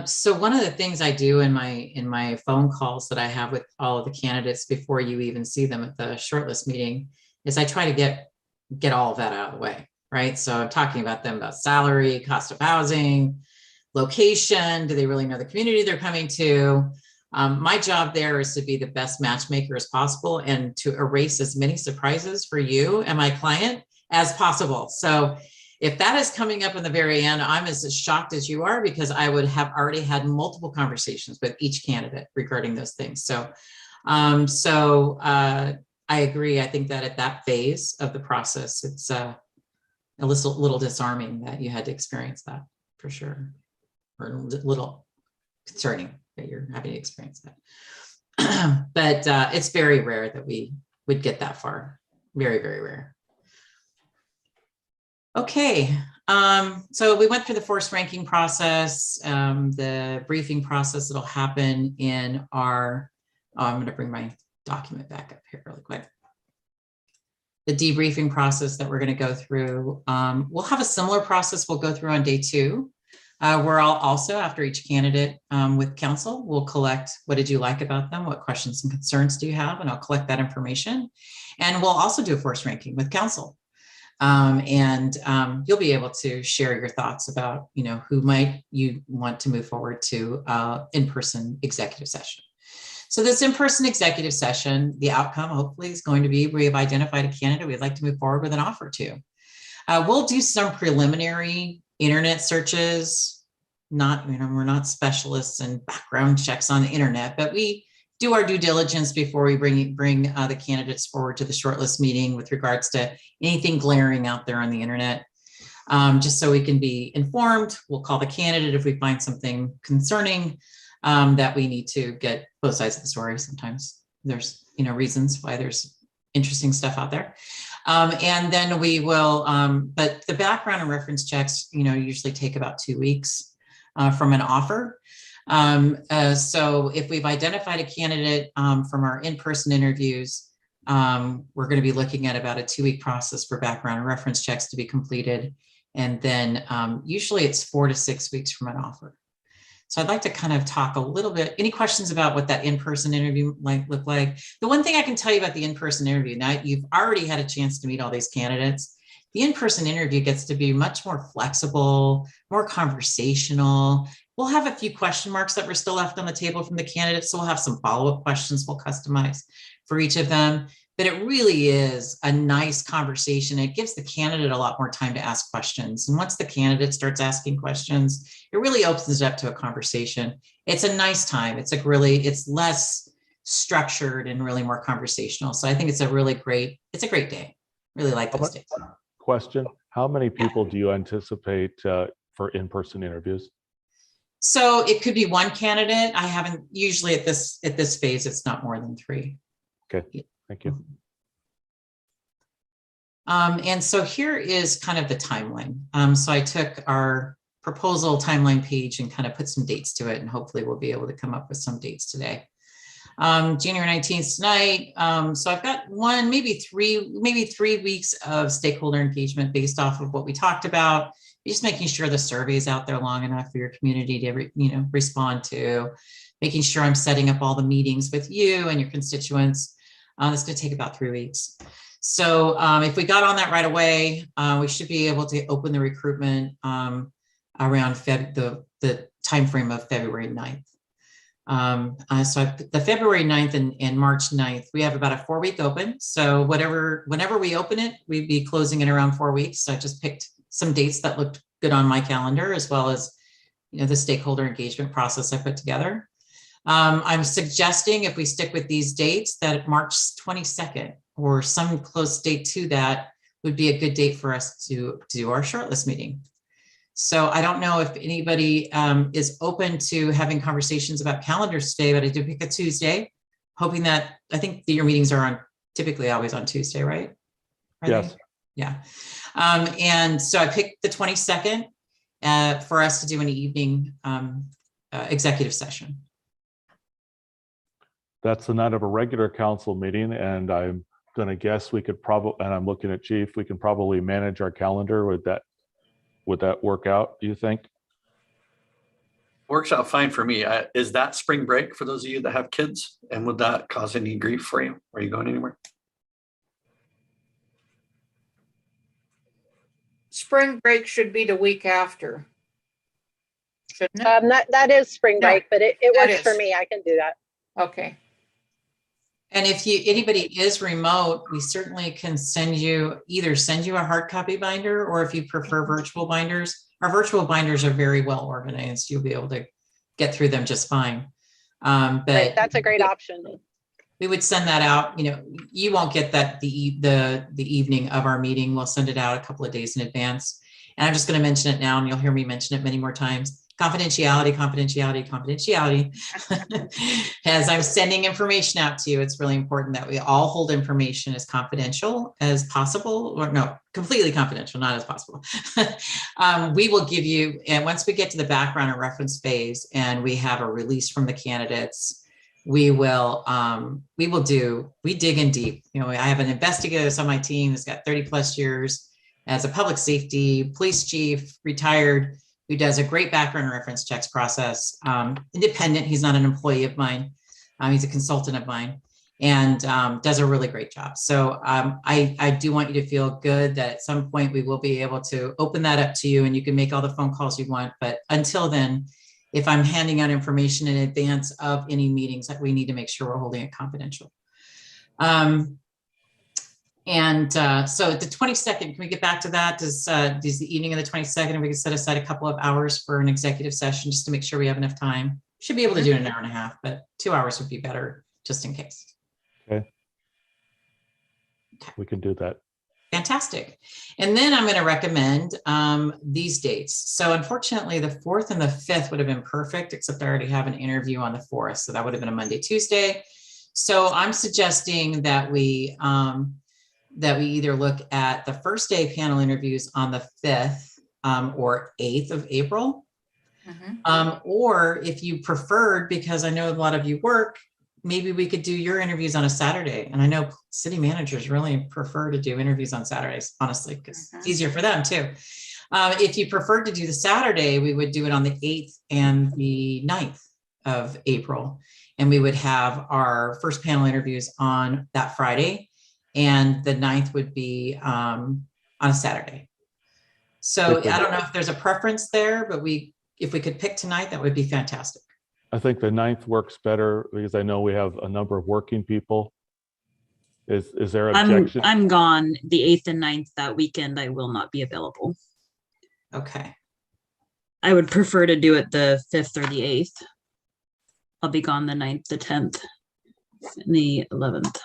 So one of the things I do in my phone calls that I have with all of the candidates before you even see them at the shortlist meeting is I try to get all of that out of the way, right? So I'm talking about them about salary, cost of housing, location. Do they really know the community they're coming to? My job there is to be the best matchmaker as possible and to erase as many surprises for you and my client as possible. So if that is coming up in the very end, I'm as shocked as you are, because I would have already had multiple conversations with each candidate regarding those things. So, I agree. I think that at that phase of the process, it's a little disarming that you had to experience that, for sure, or a little concerning that you're having to experience that. But it's very rare that we would get that far. Very, very rare. Okay, so we went through the forced ranking process, the briefing process that'll happen in our, I'm going to bring my document back up here really quick. The debriefing process that we're going to go through, we'll have a similar process we'll go through on day 2, where I'll also, after each candidate with counsel, we'll collect what did you like about them, what questions and concerns do you have, and I'll collect that information. And we'll also do a forced ranking with counsel. You'll be able to share your thoughts about, who might you want to move forward to in-person executive session. So this in-person executive session, the outcome hopefully is going to be we have identified a candidate we'd like to move forward with an offer to. We'll do some preliminary internet searches. We're not specialists in background checks on the internet, but we do our due diligence before we bring the candidates forward to the shortlist meeting with regards to anything glaring out there on the internet. Just so we can be informed, we'll call the candidate if we find something concerning that we need to get both sides of the story. Sometimes there's reasons why there's interesting stuff out there. And then we will, but the background and reference checks, usually take about 2 weeks from an offer. So if we've identified a candidate from our in-person interviews, we're going to be looking at about a 2-week process for background and reference checks to be completed. And then usually it's 4 to 6 weeks from an offer. So I'd like to kind of talk a little bit, any questions about what that in-person interview might look like? The one thing I can tell you about the in-person interview, now you've already had a chance to meet all these candidates. The in-person interview gets to be much more flexible, more conversational. We'll have a few question marks that were still left on the table from the candidates. So we'll have some follow-up questions we'll customize for each of them. But it really is a nice conversation. It gives the candidate a lot more time to ask questions. And once the candidate starts asking questions, it really opens it up to a conversation. It's a nice time. It's less structured and really more conversational. So I think it's a great day. Really like those days. Question, how many people do you anticipate for in-person interviews? So it could be one candidate. I haven't, usually at this phase, it's not more than 3. Okay, thank you. And so here is kind of the timeline. So I took our proposal timeline page and kind of put some dates to it, and hopefully we'll be able to come up with some dates today. January 19th tonight. So I've got maybe three weeks of stakeholder engagement based off of what we talked about. Just making sure the survey is out there long enough for your community to respond to, making sure I'm setting up all the meetings with you and your constituents. It's going to take about 3 weeks. So if we got on that right away, we should be able to open the recruitment around the timeframe of February 9th. So the February 9th and March 9th, we have about a 4-week open. So whenever we open it, we'd be closing in around 4 weeks. So I just picked some dates that looked good on my calendar, as well as, the stakeholder engagement process I put together. I'm suggesting if we stick with these dates that March 22nd or some close date to that would be a good date for us to do our shortlist meeting. So I don't know if anybody is open to having conversations about calendars today, but I did pick a Tuesday, hoping that, I think your meetings are typically always on Tuesday, right? Yes. Yeah. And so I picked the 22nd for us to do an evening executive session. That's the night of a regular council meeting, and I'm going to guess we could probably, and I'm looking at Chief, we can probably manage our calendar with that. Would that work out, do you think? Works out fine for me. Is that spring break for those of you that have kids? And would that cause any grief for you? Are you going anywhere? Spring break should be the week after. Shouldn't it? That is spring No, break, but it that works for is. me. I can do that. Okay. And if anybody is remote, we certainly can either send you a hard copy binder, or if you prefer virtual binders. Our virtual binders are very well organized. You'll be able to get through them just fine. But Right, that's a great option. We would send that out. You won't get that the evening of our meeting. We'll send it out a couple of days in advance. And I'm just going to mention it now, and you'll hear me mention it many more times. Confidentiality, confidentiality, confidentiality. As I'm sending information out to you, it's really important that we all hold information as confidential as possible, or no, completely confidential, not as possible. We will give you, and once we get to the background and reference phase and we have a release from the candidates, we dig in deep. I have an investigator that's on my team that's got 30 plus years as a public safety police chief, retired, who does a great background and reference checks process, independent. He's not an employee of mine. He's a consultant of mine, and does a really great job. So I do want you to feel good that at some point we will be able to open that up to you, and you can make all the phone calls you want. But until then, if I'm handing out information in advance of any meetings, that we need to make sure we're holding it confidential. So the 22nd, can we get back to that? Does the evening of the 22nd, and we can set aside a couple of hours for an executive session just to make sure we have enough time. Should be able to do it in an hour and a half, but 2 hours would be better just in case. Okay. We can do that. Fantastic. And then I'm going to recommend these dates. So unfortunately, the 4th and the 5th would have been perfect, except I already have an interview on the 4th. So that would have been a Monday, Tuesday. So I'm suggesting that we either look at the first day panel interviews on the 5th or 8th of April. Or if you preferred, because I know a lot of you work, maybe we could do your interviews on a Saturday. And I know city managers really prefer to do interviews on Saturdays, honestly, because it's easier for them too. If you prefer to do the Saturday, we would do it on the 8th and the 9th of April. And we would have our first panel interviews on that Friday, and the 9th would be on a Saturday. So I don't know if there's a preference there, but if we could pick tonight, that would be fantastic. I think the 9th works better because I know we have a number of working people. Is there objection? I'm gone the 8th and 9th that weekend. I will not be available. Okay. I would prefer to do it the 5th or the 8th. I'll be gone the 9th, the 10th, and the 11th.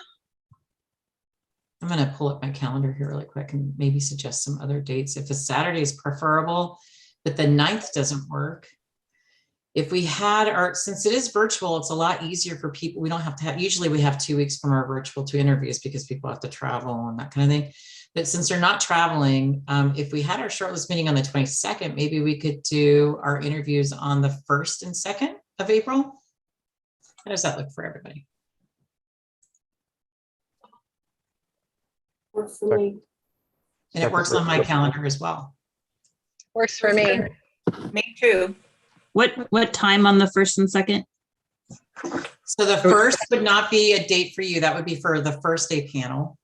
I'm going to pull up my calendar here really quick and maybe suggest some other dates. If a Saturday is preferable, but the 9th doesn't work. If we had since it is virtual, it's a lot easier for people. We don't have to have, usually we have 2 weeks from our virtual to interviews because people have to travel and that kind of thing. But since they're not traveling, if we had our shortlist meeting on the 22nd, maybe we could do our interviews on the 1st and 2nd of April. How does that look for everybody? Works for me. And it works on my calendar as well. Works for me. Me too. What time on the 1st and 2nd? So the 1st would not be a date for you. That would be for the first day panel.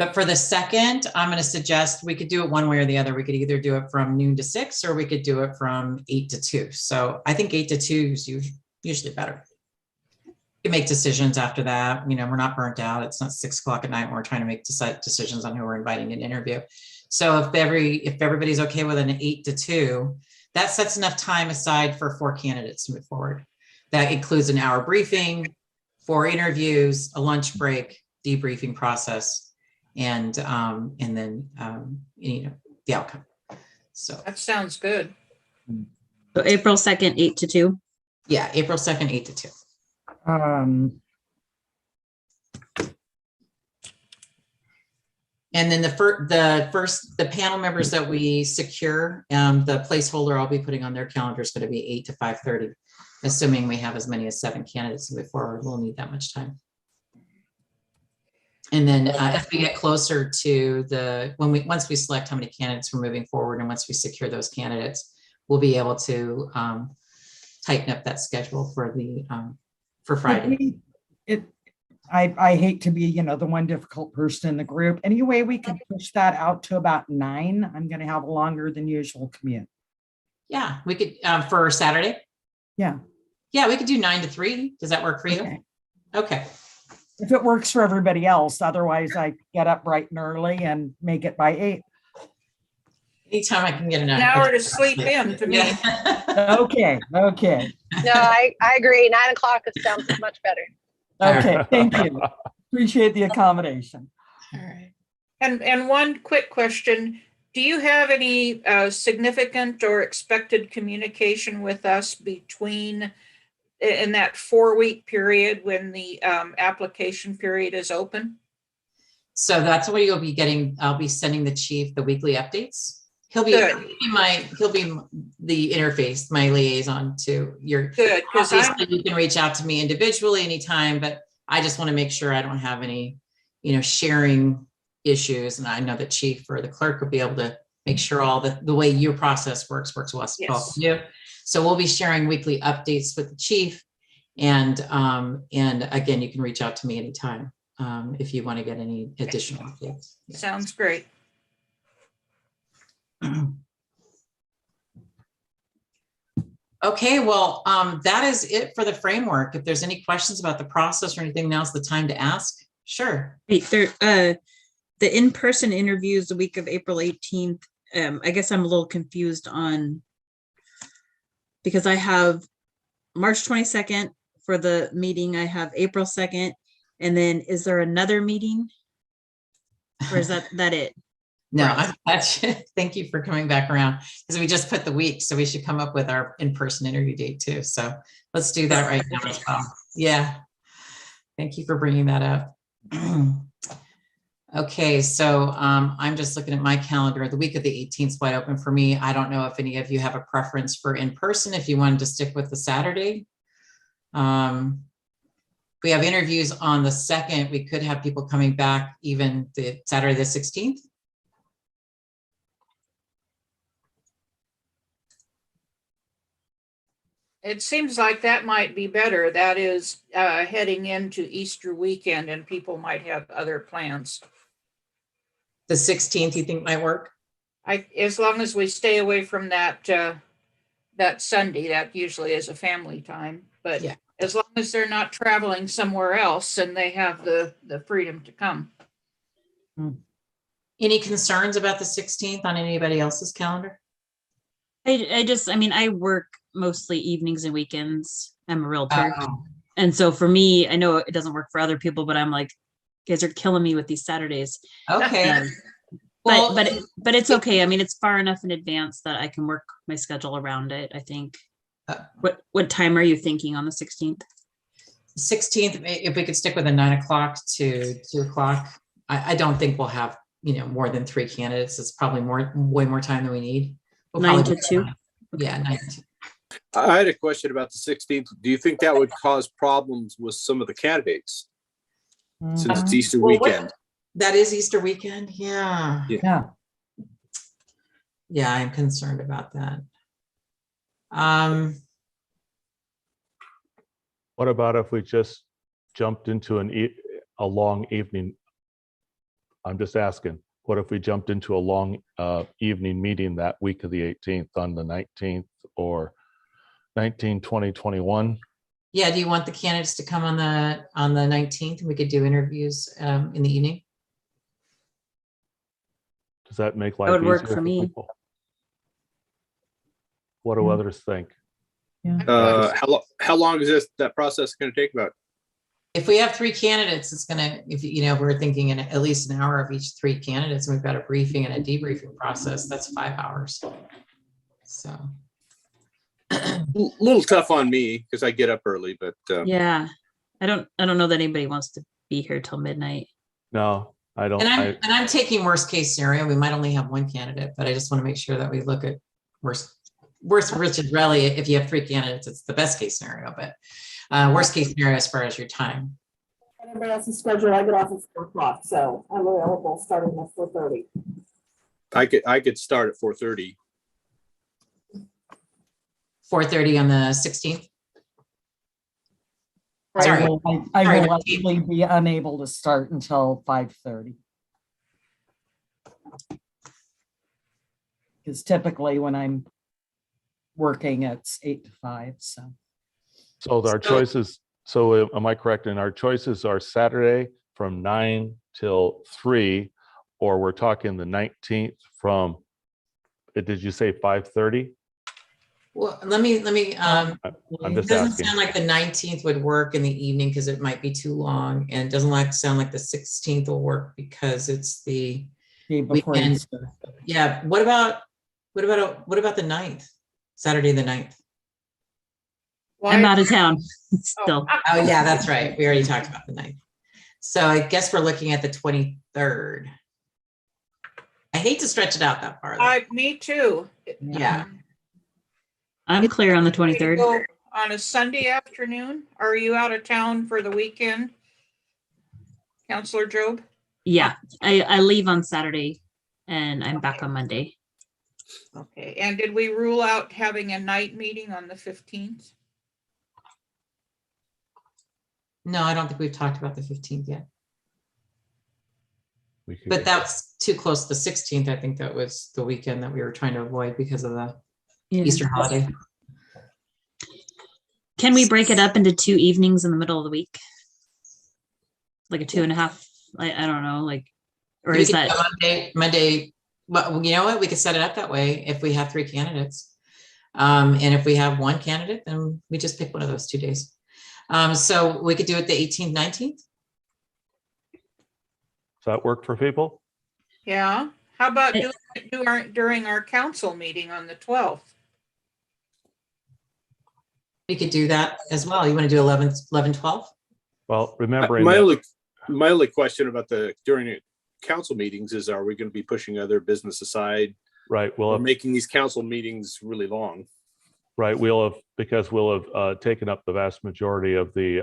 But for the second, I'm going to suggest we could do it one way or the other. We could either do it from noon to 6, or we could do it from 8 to 2. So I think 8 to 2 is usually better. You can make decisions after that. You know, we're not burnt out. It's not 6 o'clock at night when we're trying to make decisions on who we're inviting in an interview. So if everybody's okay with an 8 to 2, that sets enough time aside for 4 candidates to move forward. That includes an hour briefing, 4 interviews, a lunch break, debriefing process, and then you know, the outcome. So That sounds good. So April 2nd, 8 to 2. yeah, April 2nd, 8 to 2. And then the panel members that we secure, the placeholder I'll be putting on their calendar is going to be 8 to 5:30, assuming we have as many as 7 candidates before we'll need that much time. And then as we get closer to once we select how many candidates we're moving forward, and once we secure those candidates, we'll be able to tighten up that schedule for Friday. I hate to be, you know, the one difficult person in the group. Any way we could push that out to about 9? I'm going to have a longer than usual commute. Yeah, we could for Saturday. Yeah. Yeah, we could do 9 to 3. Does that work for you? Okay. Okay. If it works for everybody else, otherwise I get up bright and early and make it by 8. Anytime I can get An hour to sleep in to me. Yeah. Okay. Okay. No, I agree. 9 o'clock sounds much better. Okay. Thank you. Appreciate the accommodation. All right. And one quick question. Do you have any significant or expected communication with us between in that 4-week period when the application period is open? So that's what you'll be getting. I'll be sending the chief the weekly updates. He'll be the interface, my liaison to your. Good, because obviously you can reach out to me individually anytime, but I just want to make sure I don't have any, you know, sharing issues. And I know the chief or the clerk will be able to make sure all the way your process works well with you. So we'll be sharing weekly updates with the chief, and again, you can reach out to me anytime if you want to get any additional updates. Yeah. sounds great. Okay, well, that is it for the framework. If there's any questions about the process or anything, now's the time to ask. Sure. Wait, the in-person interviews the week of April 18th. I guess I'm a little confused on, because I have March 22nd for the meeting. I have April 2nd. And then is there another meeting? Or is that it? No, thank you for coming back around, because we just put the week, so we should come up with our in-person interview date too. So let's do that right now as well. Yeah. Thank you for bringing that up. Okay, so I'm just looking at my calendar. The week of the 18th is wide open for me. I don't know if any of you have a preference for in-person, if you wanted to stick with the Saturday. We have interviews on the 2nd. We could have people coming back even the Saturday the 16th. It seems like that might be better. That is heading into Easter weekend, and people might have other plans. The 16th, you think might work? As long as we stay away from that Sunday, that usually is a family time. But yeah, as long as they're not traveling somewhere else and they have the freedom to come. Any concerns about the 16th on anybody else's calendar? I work mostly evenings and weekends. I'm a realtor. And so for me, I know it doesn't work for other people, but I'm like, you guys are killing me with these Saturdays. Okay. Well, but it's okay. I mean, it's far enough in advance that I can work my schedule around it, I think. What time are you thinking on the 16th? 16th, if we could stick with a 9 o'clock to 2 o'clock. I don't think we'll have, more than 3 candidates. It's probably way more time than we need. We'll 9 to 2. Yeah, 9 to 2. I had a question about the 16th. Do you think that would cause problems with some of the candidates since it's Easter weekend? That is Easter weekend. Yeah. Yeah. Yeah, I'm concerned about that. What about if we just jumped into a long evening I'm just asking, what if we jumped into a long evening meeting that week of the 18th on the 19th or 19, 20, 21? Yeah, do you want the candidates to come on the 19th and we could do interviews in the evening? Does that make life would work easier for me. people? What do Yeah. others think? How long is that process going to take about? If we have 3 candidates, it's gonna, if you know, we're thinking in at least an hour of each 3 candidates, and we've got a briefing and a debriefing process, that's 5 hours. So. A little tough on me because I get up early, but Yeah, I don't know that anybody wants to be here till midnight. No, I don't. And I'm taking worst case scenario. We might only have 1 candidate, but I just want to make sure that we look at worst, which is really, if you have 3 candidates, it's the best case scenario, but worst case scenario as far as your time. Everybody else's schedule, I get off at 4 o'clock, so I'm available starting at 4:30. I could start at 4:30. 4:30 on the 16th. I Sorry. will Sorry, likely be unable to start until 5:30. Because typically when I'm working, it's 8 to 5, so. So our choices, so am I correct? And our choices are Saturday from 9 till 3, or we're talking the 19th from, did you say 5:30? Well, let me, I'm it just doesn't asking. sound like the 19th would work in the evening because it might be too long, and it doesn't sound like the 16th will work because it's the Day before weekend. Easter. Yeah, what about the 9th? Saturday the 9th. I'm Why? out of town still. Oh yeah, that's right. We already talked about the 9th. So I guess we're looking at the 23rd. I hate to stretch it out that far, though. Me too. Yeah. I'm clear on the Way to 23rd. go on a Sunday afternoon? Are you out of town for the weekend? Counselor Job? Yeah, I leave on Saturday and I'm back on Monday. Okay, and did we rule out having a night meeting on the 15th? No, I don't think we've talked about the 15th yet. We could- But that's too close to the 16th. I think that was the weekend that we were trying to avoid because of the Yeah. Easter holiday. Can we break it up into 2 evenings in the middle of the week? Like a 2.5, I don't know, like, or We is could that, go Monday, well, you know what? We could set it up that way if we have 3 candidates. And if we have 1 candidate, then we just pick one of those 2 days. So we could do it the 18th, 19th. Does that work for people? Yeah, how about doing it during our council meeting on the 12th? We could do that as well. You want to do 11, 12? Well, remembering My that- only question about during the council meetings is, are we going to be pushing other business aside right, or making these council meetings really long? right, because we'll have taken up the vast majority of the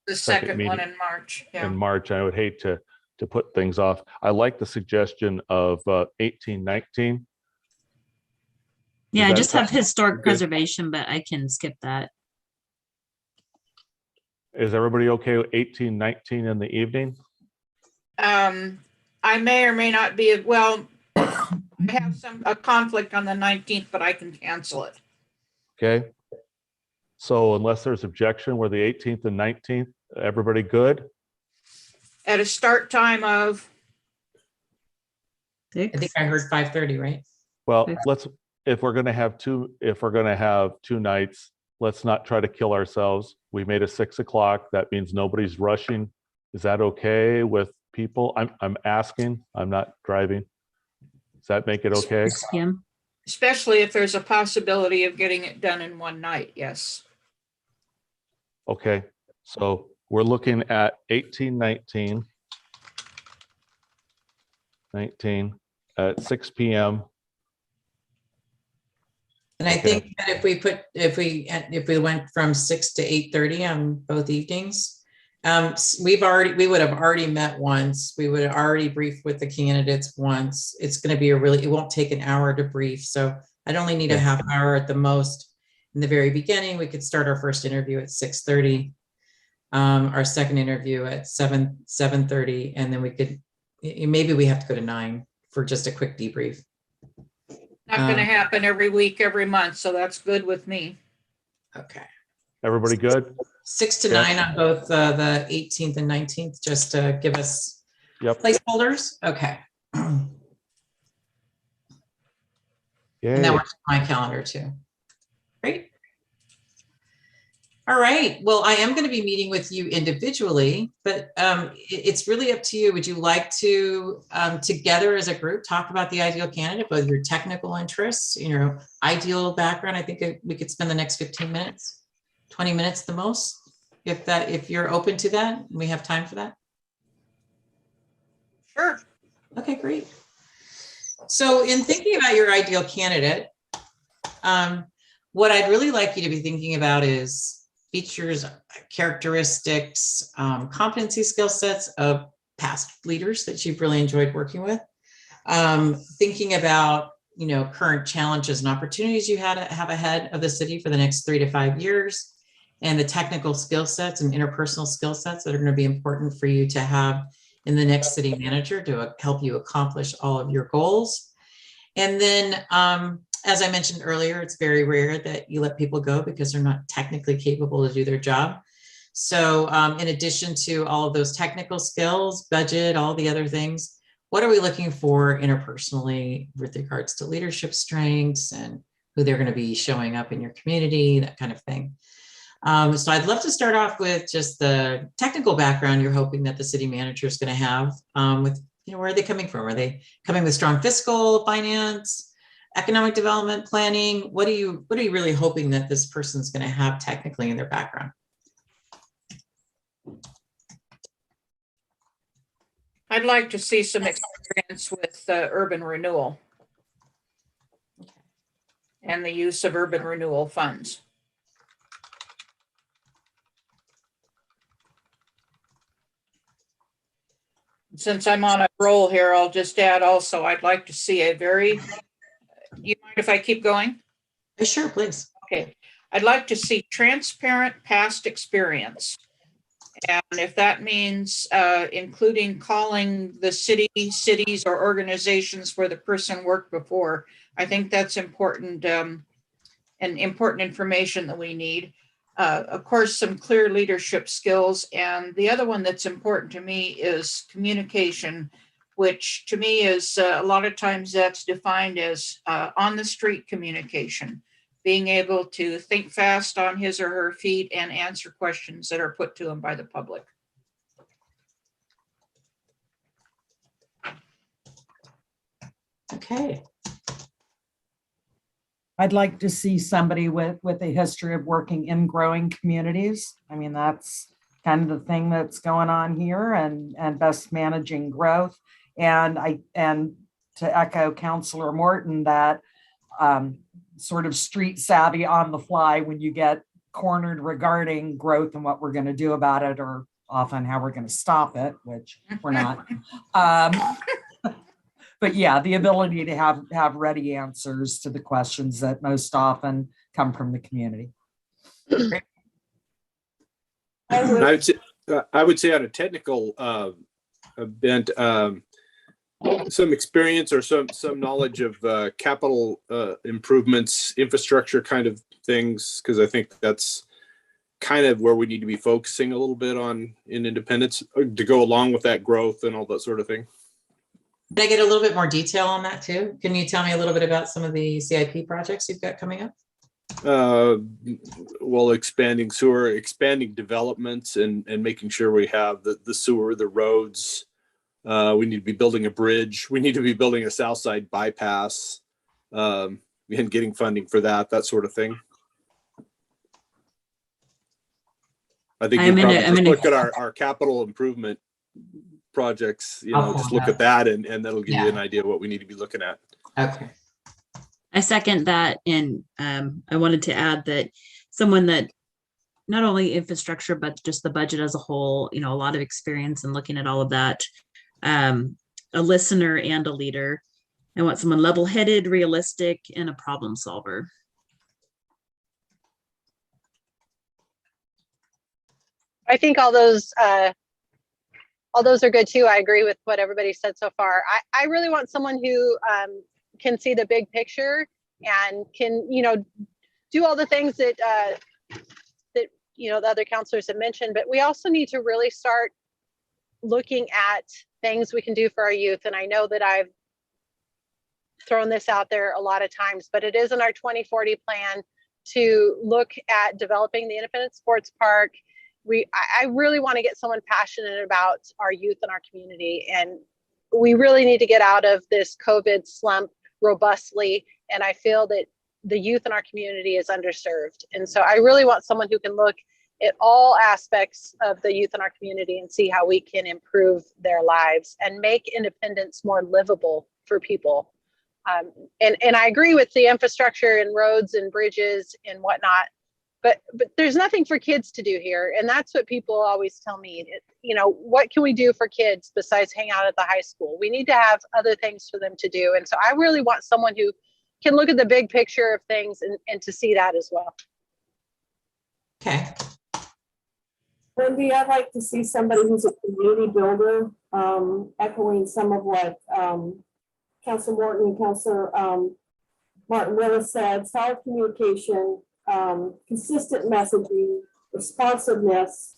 The second second one meeting in March, yeah. in March. I would hate to put things off. I like the suggestion of 18, 19. yeah, I that- just have historic good? preservation, but I can skip that. Is everybody okay with 18, 19 in the evening? I may or may not be, well, I have a conflict on the 19th, but I can cancel it. Okay. So unless there's objection, we're the 18th and 19th, everybody good? At a start time of, I think I heard 5:30, right? Well, Okay. if we're gonna have 2 nights, let's not try to kill ourselves. We made a 6 o'clock. That means nobody's rushing. Is that okay with people? I'm asking, I'm not driving. Does that make it okay? 6 p.m. especially if there's a possibility of getting it done in one night, yes. Okay, so we're looking at 18, 19 at 6 p.m. And I Okay. think that if we went from 6 to 8:30 on both evenings, we would have already met once. We would have already briefed with the candidates once. It's going to be it won't take an hour to brief. So I'd only need a Okay. half hour at the most. In the very beginning, we could start our first interview at 6:30, our second interview at 7:30, and then we could maybe we have to go to 9 for just a quick debrief. Not going to happen every week, every month, so that's good with me. Okay. Everybody good? 6 to Yeah. 9 on both the 18th and 19th, just to give us Yep. placeholders. Okay. And that Yay. works for my calendar too. Great. All right. Well, I am going to be meeting with you individually, but it's really up to you. Would you like to together as a group talk about the ideal candidate, both your technical interests, your ideal background? I think we could spend the next 15 minutes, 20 minutes the most, if you're open to that. We have time for that. Sure. Okay, great. So in thinking about your ideal candidate, what I'd really like you to be thinking about is features, characteristics, competency skill sets of past leaders that you've really enjoyed working with. Thinking about, current challenges and opportunities you have ahead of the city for the next 3 to 5 years, and the technical skill sets and interpersonal skill sets that are going to be important for you to have in the next city manager to help you accomplish all of your goals. And then, as I mentioned earlier, it's very rare that you let people go because they're not technically capable to do their job. So in addition to all of those technical skills, budget, all the other things, what are we looking for interpersonally with regards to leadership strengths and who they're going to be showing up in your community, that kind of thing. So I'd love to start off with just the technical background you're hoping that the city manager is going to have with, where are they coming from? Are they coming with strong fiscal, finance, economic development, planning? What are you really hoping that this person's going to have technically in their background? I'd like to see some experience with urban renewal and the use of urban renewal funds. Since I'm on a roll here, I'll just add also, I'd like to see you mind if I keep going? Sure, please. Okay. I'd like to see transparent past experience. And if that means including calling the cities or organizations where the person worked before, I think that's important and important information that we need. Of course, some clear leadership skills. And the other one that's important to me is communication, which to me is a lot of times that's defined as on the street communication, being able to think fast on his or her feet and answer questions that are put to him by the public. Okay. I'd like to see somebody with a history of working in growing communities. I mean, that's kind of the thing that's going on here, and best managing growth. And to echo Councillor Morton, that sort of street savvy on the fly when you get cornered regarding growth and what we're going to do about it, or often how we're going to stop it, which we're not. But yeah, the ability to have ready answers to the questions that most often come from the community. I would say on a technical bent, some experience or some knowledge of capital improvements, infrastructure kind of things, because I think that's kind of where we need to be focusing a little bit on in Independence to go along with that growth and all that sort of thing. Can I get a little bit more detail on that too? Can you tell me a little bit about some of the CIP projects you've got coming up? Well, expanding sewer, expanding developments, and making sure we have the sewer, the roads. We need to be building a bridge. We need to be building a south side bypass, and getting funding for that sort of thing. I think you probably just look at our capital improvement projects, just look at that and that'll give you an idea of what we need to be looking at. Okay. I second that. And I wanted to add that someone that not only infrastructure, but just the budget as a whole, a lot of experience in looking at all of that, a listener and a leader. I want someone level-headed, realistic, and a problem solver. I think all those all those are good too. I agree with what everybody said so far. I really want someone who can see the big picture and can, do all the things that the other counselors have mentioned, but we also need to really start looking at things we can do for our youth. And I know that I've thrown this out there a lot of times, but it is in our 2040 plan to look at developing the independent sports park. I really want to get someone passionate about our youth and our community. And we really need to get out of this COVID slump robustly. And I feel that the youth in our community is underserved. And so I really want someone who can look at all aspects of the youth in our community and see how we can improve their lives and make independence more livable for people. And I agree with the infrastructure and roads and bridges and whatnot, but there's nothing for kids to do here. And that's what people always tell me, what can we do for kids besides hang out at the high school? We need to have other things for them to do. And so I really want someone who can look at the big picture of things and to see that as well. Okay. Wendy, I'd like to see somebody who's a community builder, echoing some of what Councilor Morton and Councilor Martin Willis said. Solid communication, consistent messaging, responsiveness.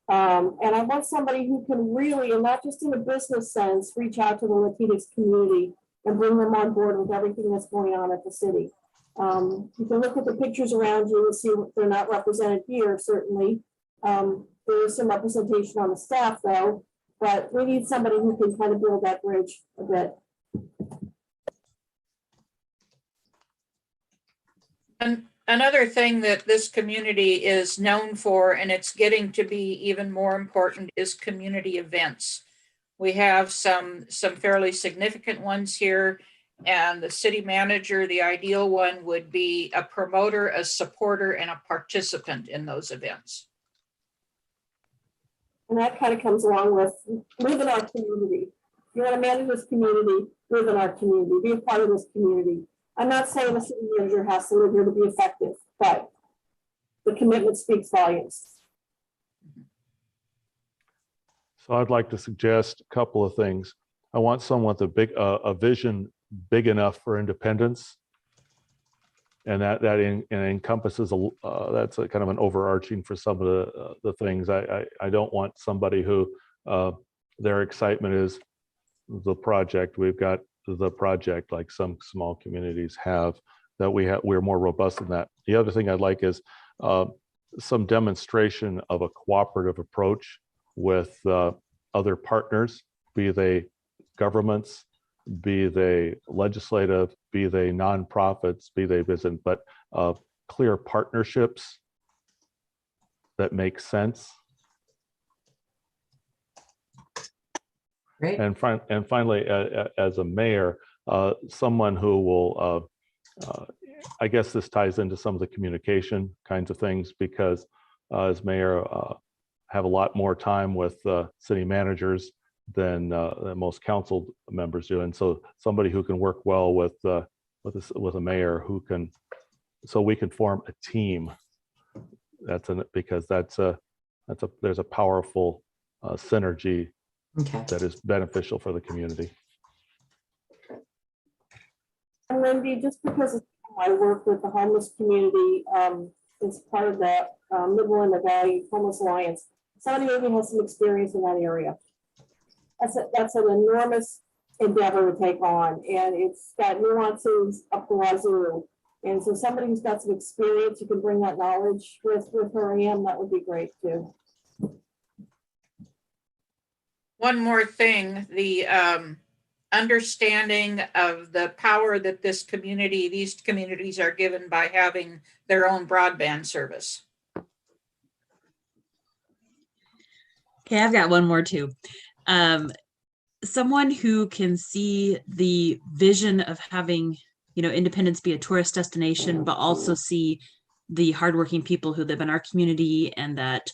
And I want somebody who can really, and not just in a business sense, reach out to the Latinx community and bring them on board with everything that's going on at the city. You can look at the pictures around you and see they're not represented here, certainly. There is some representation on the staff though, but we need somebody who can kind of build that bridge a bit. And another thing that this community is known for, and it's getting to be even more important, is community events. We have some fairly significant ones here, and the city manager, the ideal one would be a promoter, a supporter, and a participant in those events. And that kind of comes along with live in our community. If you want to manage this community, live in our community, be a part of this community. I'm not saying the city manager has to live here to be effective, but the commitment speaks volumes. So I'd like to suggest a couple of things. I want someone with a vision big enough for independence, and that encompasses that's a kind of an overarching for some of the things. I don't want somebody who their excitement is the project. We've got the project like some small communities have. That we're more robust than that. The other thing I'd like is some demonstration of a cooperative approach with other partners, be they governments, be they legislative, be they nonprofits, be they business, but clear partnerships that make sense. Great. And finally, as a mayor, someone who will, I guess this ties into some of the communication kinds of things, because as mayor, have a lot more time with city managers than most council members do, and so somebody who can work well with a mayor who can, so we can form a team. Because there's a powerful synergy that is beneficial for the community. And Wendy, just because I work with the homeless community, it's part of the Midland Valley Homeless Alliance. Somebody maybe has some experience in that area. That's an enormous endeavor to take on, and it's got nuances up the wazoo. And so somebody who's got some experience, you can bring that knowledge with her in, that would be great too. One more thing, the understanding of the power that these communities are given by having their own broadband service. Okay, I've got one more too. Someone who can see the vision of having, Independence be a tourist destination, but also see the hardworking people who live in our community and that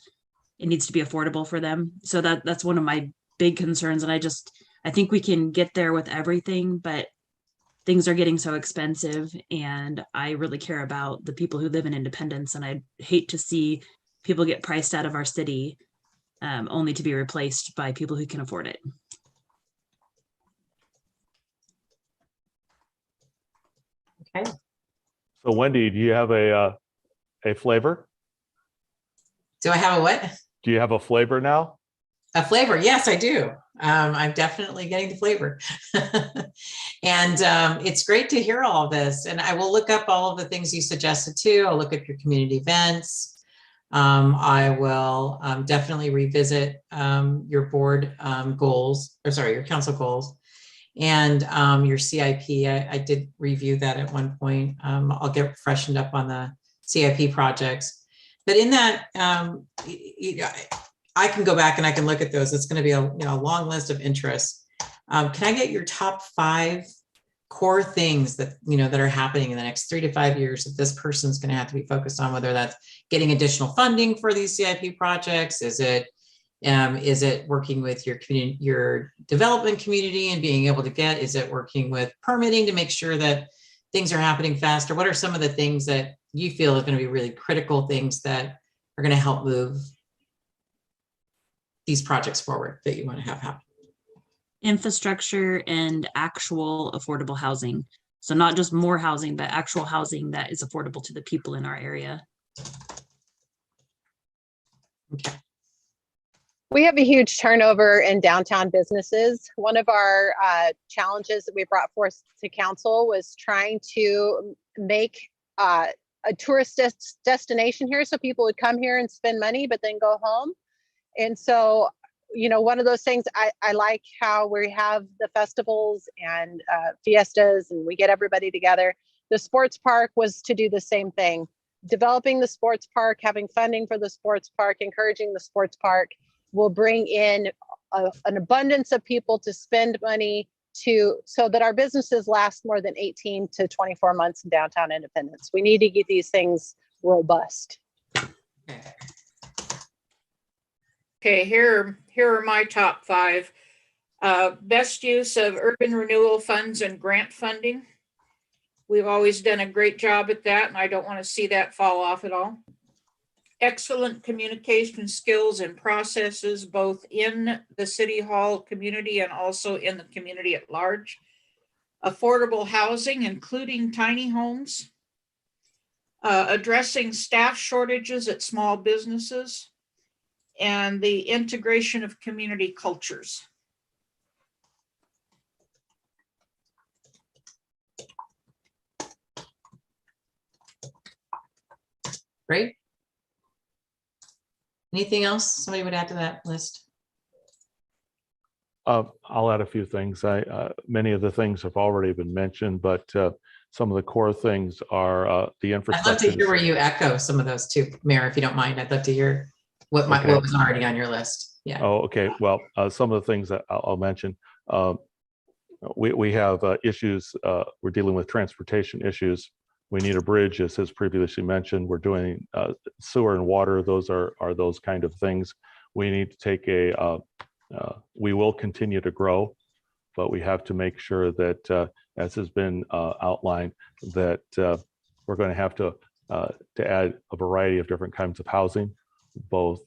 it needs to be affordable for them. So that's one of my big concerns. And I think we can get there with everything, but things are getting so expensive, and I really care about the people who live in Independence, and I hate to see people get priced out of our city only to be replaced by people who can afford it. Okay. So Wendy, do you have a flavor? Do I have a what? Do you have a flavor now? A flavor? Yes, I do. I'm definitely getting the flavor. And it's great to hear all of this. And I will look up all of the things you suggested too. I'll look up your community events. I will definitely revisit your board goals, or sorry, your council goals, and your CIP. I did review that at one point. I'll get freshened up on the CIP projects. But in that, I can go back and I can look at those. It's going to be a long list of interests. Can I get your top 5 core things that that are happening in the next 3 to 5 years that this person's going to have to be focused on? Whether that's getting additional funding for these CIP projects, is it working with your community, your development community, and being able to get? Is it working with permitting to make sure that things are happening faster? What are some of the things that you feel are going to be really critical things that are going to help move these projects forward that you want to have happen? Infrastructure and actual affordable housing. So not just more housing, but actual housing that is affordable to the people in our area. Okay. We have a huge turnover in downtown businesses. One of our challenges that we brought forth to council was trying to make a tourist destination here, so people would come here and spend money, but then go home. And so, one of those things, I like how we have the festivals and fiestas and we get everybody together. The sports park was to do the same thing. Developing the sports park, having funding for the sports park, encouraging the sports park will bring in an abundance of people to spend money so that our businesses last more than 18 to 24 months in downtown Independence. We need to get these things robust. Okay, here are my top 5. Best use of urban renewal funds and grant funding. We've always done a great job at that, and I don't want to see that fall off at all. Excellent communication skills and processes, both in the City Hall community and also in the community at large. Affordable housing, including tiny homes. Addressing staff shortages at small businesses. And the integration of community cultures. Great. Anything else somebody would add to that list? I'll add a few things. Many of the things have already been mentioned, but some of the core things are the infrastructure. I'd love to hear where you echo some of those too, Mayor, if you don't mind. I'd love to hear what was already on your list. Yeah. Oh, okay. Well, some of the things that I'll mention. We have issues. We're dealing with transportation issues. We need a bridge, as has previously mentioned. We're doing sewer and water. Those are those kind of things. We need to take we will continue to grow, but we have to make sure that, as has been outlined, that we're going to have to add a variety of different kinds of housing, both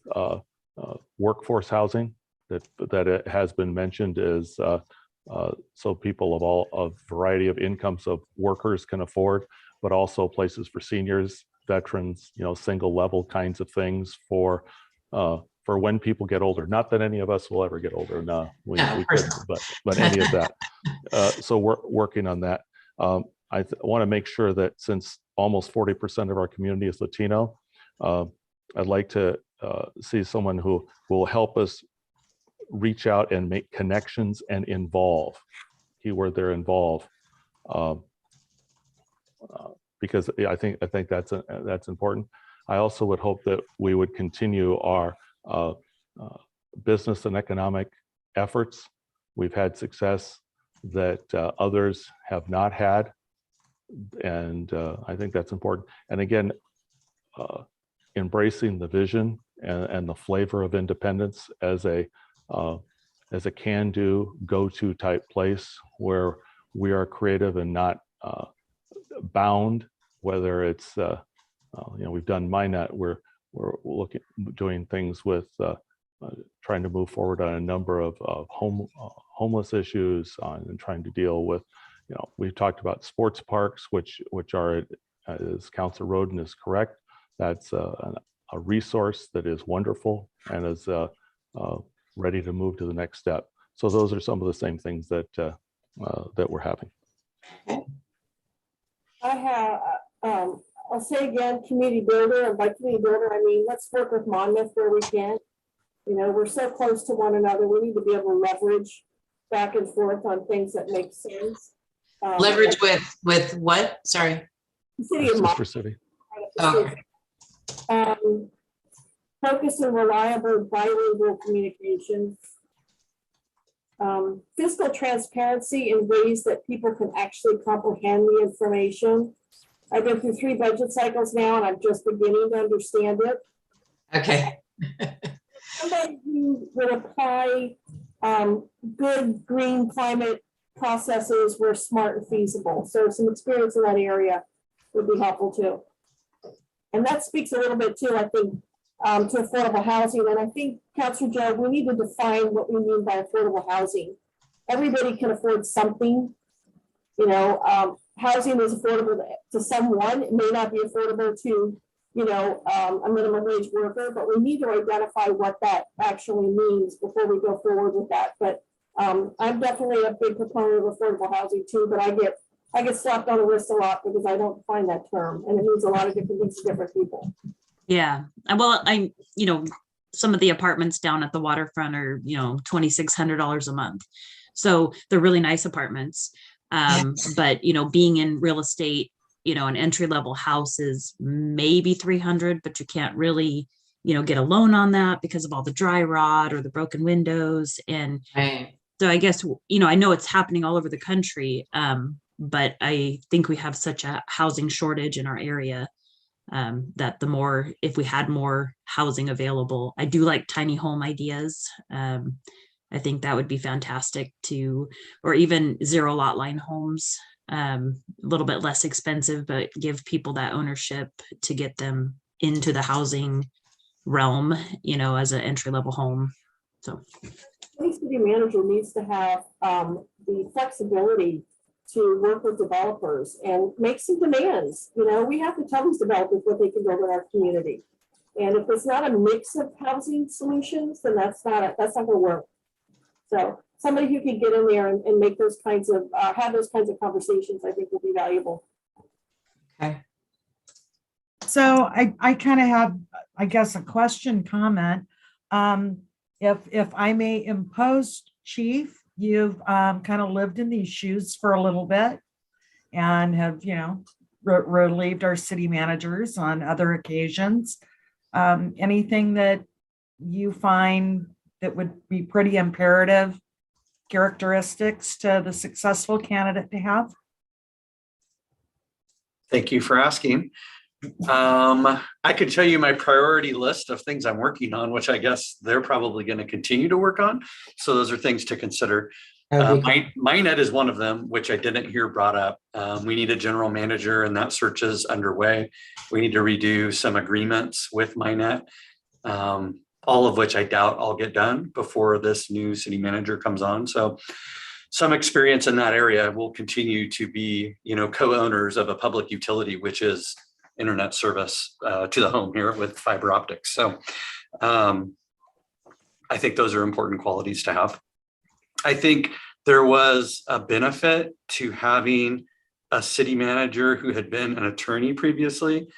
workforce housing that it has been mentioned is so people of variety of incomes of workers can afford, but also places for seniors, veterans, single level kinds of things for when people get older. Not that any of us will ever get older. No, we couldn't, but any of that. So we're working on that. I want to make sure that since almost 40% of our community is Latino, I'd like to see someone who will help us reach out and make connections and involve. Keyword there, involve. Because I think that's important. I also would hope that we would continue our business and economic efforts. We've had success that others have not had, and I think that's important. And again, embracing the vision and the flavor of Independence as a can-do, go-to type place where we are creative and not bound. Whether it's we've done Minot, we're doing things with trying to move forward on a number of homeless issues and trying to deal with, we've talked about sports parks, which are, as Councilor Roden is correct, that's a resource that is wonderful and is ready to move to the next step. So those are some of the same things that that we're having. I have, I'll say again, community builder, and by community builder, I mean, let's work with Monmouth where we can. We're so close to one another. We need to be able to leverage back and forth on things that make sense. Leverage with what? Sorry. The city of Sister City. Okay. Focus on reliable bilingual communication. Fiscal transparency in ways that people can actually comprehend the information. I've been through 3 budget cycles now, and I'm just beginning to understand it. Okay. Somebody who would apply good green climate processes were smart and feasible. So some experience in that area would be helpful too. And that speaks a little bit too, I think, to affordable housing. And I think, Councilor Joe, we need to define what we mean by affordable housing. Everybody can afford something. Housing is affordable to someone. It may not be affordable to, a minimum wage worker, but we need to identify what that actually means before we go forward with that. But I'm definitely a big proponent of affordable housing too, but I get slapped on the wrist a lot because I don't find that term, and it means a lot of different things to different people. Yeah. Well, some of the apartments down at the waterfront are, $2,600 a month. So they're really nice apartments. But, being in real estate, an entry-level house is maybe 300, but you can't really, get a loan on that because of all the dry rot or the broken windows. And Right. so I guess, I know it's happening all over the country. But I think we have such a housing shortage in our area that if we had more housing available, I do like tiny home ideas. I think that would be fantastic or even 0 lot line homes, a little bit less expensive, but give people that ownership to get them into the housing realm, as an entry level home. So Any city manager needs to have the flexibility to work with developers and make some demands. We have to tell these developers what they can build in our community. And if it's not a mix of housing solutions, then that's not going to work. So somebody who can get in there and make those kinds of, have those kinds of conversations, I think will be valuable. Okay. So I kind of have, I guess, a question comment. If I may impose, Chief, you've kind of lived in these shoes for a little bit and have, relieved our city managers on other occasions. Anything that you find that would be pretty imperative characteristics to the successful candidate to have? Thank you for asking. I could tell you my priority list of things I'm working on, which I guess they're probably going to continue to work on. So those are things to consider. MyNet is one of them, which I didn't hear brought up. We need a general manager, and that search is underway. We need to redo some agreements with MyNet, all of which I doubt I'll get done before this new city manager comes on. So some experience in that area will continue to be, co-owners of a public utility, which is internet service to the home here with fiber optics. So I think those are important qualities to have. I think there was a benefit to having a city manager who had been an attorney previously,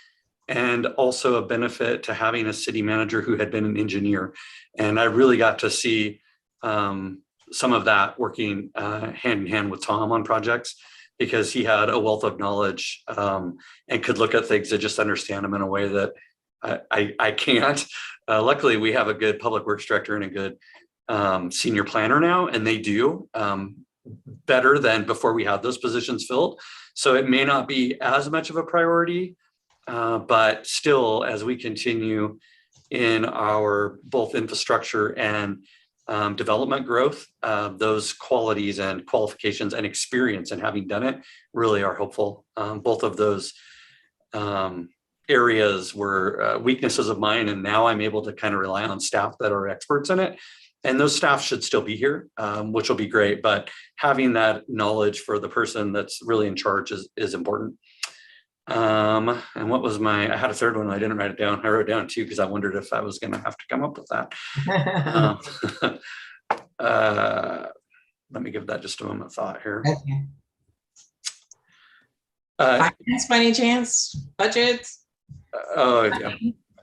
and also a benefit to having a city manager who had been an engineer. And I really got to see some of that working hand in hand with Tom on projects, because he had a wealth of knowledge and could look at things and just understand them in a way that I can't. Luckily, we have a good public works director and a good senior planner now, and they do better than before we had those positions filled. So it may not be as much of a priority, but still, as we continue in our both infrastructure and development growth, those qualities and qualifications and experience and having done it really are helpful. Both of those areas were weaknesses of mine, and now I'm able to kind of rely on staff that are experts in it. And those staff should still be here, which will be great. But having that knowledge for the person that's really in charge is important. And what was I had a third one. I didn't write it down. I wrote down 2 because I wondered if I was going to have to come up with that. Let me give that just a moment of thought here. Okay. Finance by any chance? Budgets? Oh, yeah.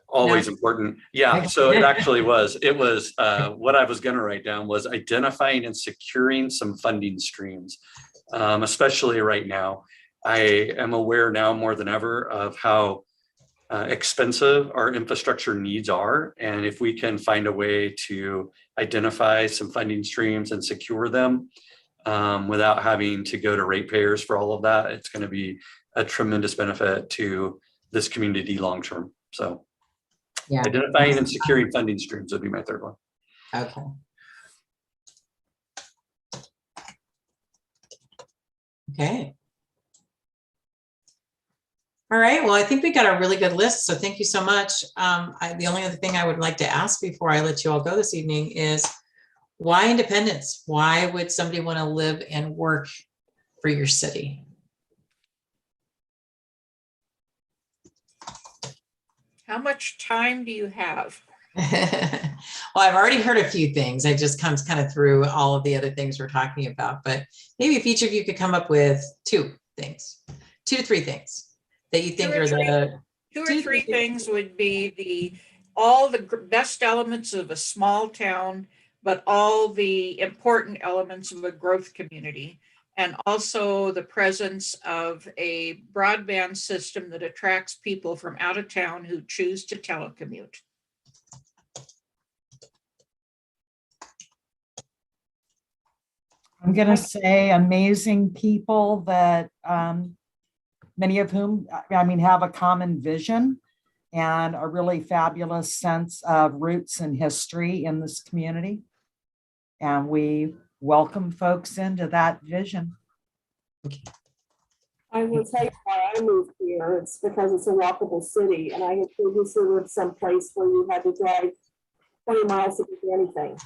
Always important. Yeah. So it actually was. It was what I was going to write down was identifying and securing some funding streams, especially right now. I am aware now more than ever of how expensive our infrastructure needs are. And if we can find a way to identify some funding streams and secure them without having to go to ratepayers for all of that, it's going to be a tremendous benefit to this community long-term. So Yeah. identifying and securing funding streams would be my third one. Okay. Okay. All right. Well, I think we got a really good list. So thank you so much. The only other thing I would like to ask before I let you all go this evening is why independence? Why would somebody want to live and work for your city? How much time do you have? Well, I've already heard a few things. I just comes kind of through all of the other things we're talking about, but maybe if each of you could come up with 2 things, 2 to 3 things that you think are the 2 or 3 things would be all the best elements of a small town, but all the important elements of a growth community. And also the presence of a broadband system that attracts people from out of town who choose to telecommute. I'm going to say amazing people that many of whom, have a common vision and a really fabulous sense of roots and history in this community. And we welcome folks into that vision. I will tell you why I moved here. It's because it's a walkable city, and I had previously lived someplace where you had to drive 20 miles to get to anything.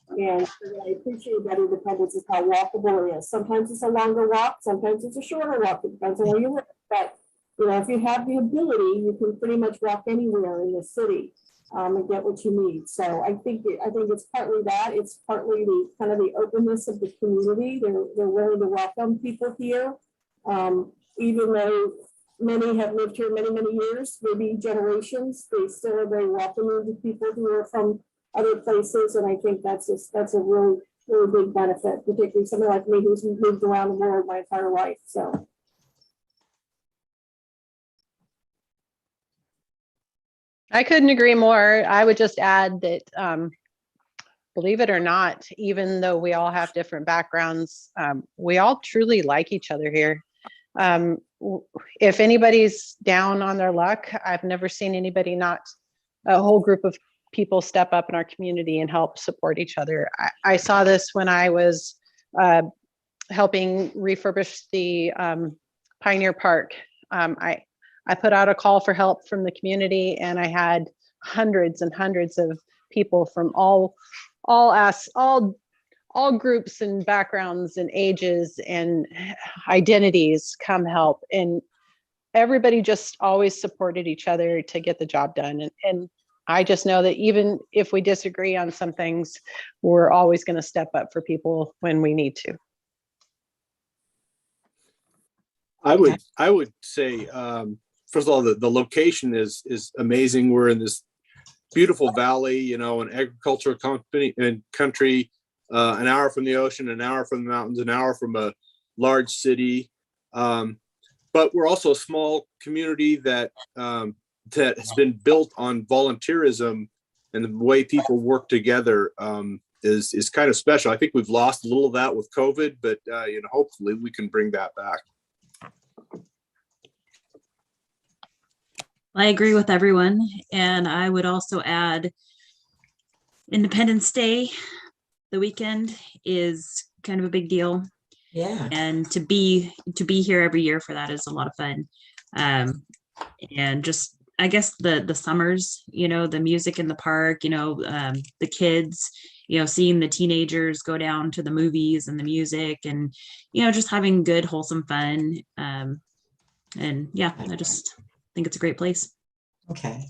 And what I appreciate about independence is how walkable it is. Sometimes it's a longer walk, sometimes it's a shorter walk. It depends on where you live. But if you have the ability, you can pretty much walk anywhere in the city and get what you need. So I think it's partly that. It's partly the kind of the openness of the community. They're willing to welcome people here, even though many have lived here many, many years, maybe generations. They still are very welcoming to people who are from other places, and I think that's a really, really big benefit, particularly somebody like me who's moved around the world my entire life. So. I couldn't agree more. I would just add that, believe it or not, even though we all have different backgrounds, we all truly like each other here. If anybody's down on their luck, I've never seen anybody not a whole group of people step up in our community and help support each other. I saw this when I was helping refurbish the Pioneer Park. I put out a call for help from the community, and I had hundreds and hundreds of people from all groups and backgrounds and ages and identities come help. And everybody just always supported each other to get the job done. And I just know that even if we disagree on some things, we're always going to step up for people when we need to. I would say, first of all, the location is amazing. We're in this beautiful valley, an agricultural company and country, an hour from the ocean, an hour from the mountains, an hour from a large city. But we're also a small community that has been built on volunteerism, and the way people work together is kind of special. I think we've lost a little of that with COVID, but hopefully we can bring that back. I agree with everyone. And I would also add Independence Day, the weekend, is kind of a big deal. Yeah. And to be here every year for that is a lot of fun. And just I guess the summers, the music in the park, the kids, seeing the teenagers go down to the movies and the music and, just having good, wholesome fun. And yeah, I just think it's a great place. Okay.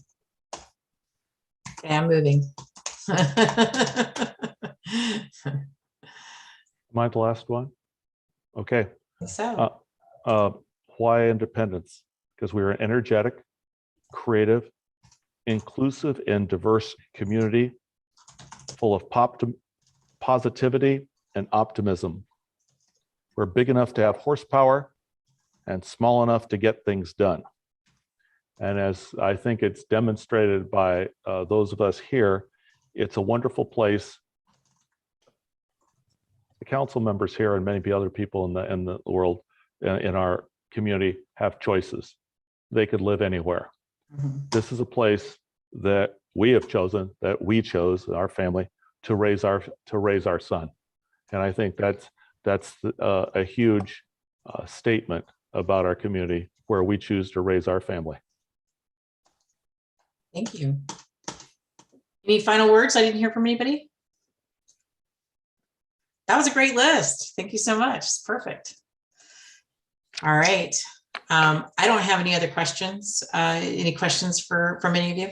Okay, I'm moving. Am I the last one? Okay. So, Why independence? Because we are an energetic, creative, inclusive, and diverse community full of positivity and optimism. We're big enough to have horsepower and small enough to get things done. And as I think it's demonstrated by those of us here, it's a wonderful place. The council members here and many other people in the world, in our community, have choices. They could live anywhere. This is a place that we have chosen, that we chose, our family, to raise our son. And I think that's a huge statement about our community, where we choose to raise our family. thank you. Any final words? I didn't hear from anybody. That was a great list. Thank you so much. It's perfect. All right. I don't have any other questions. Any questions from any of you?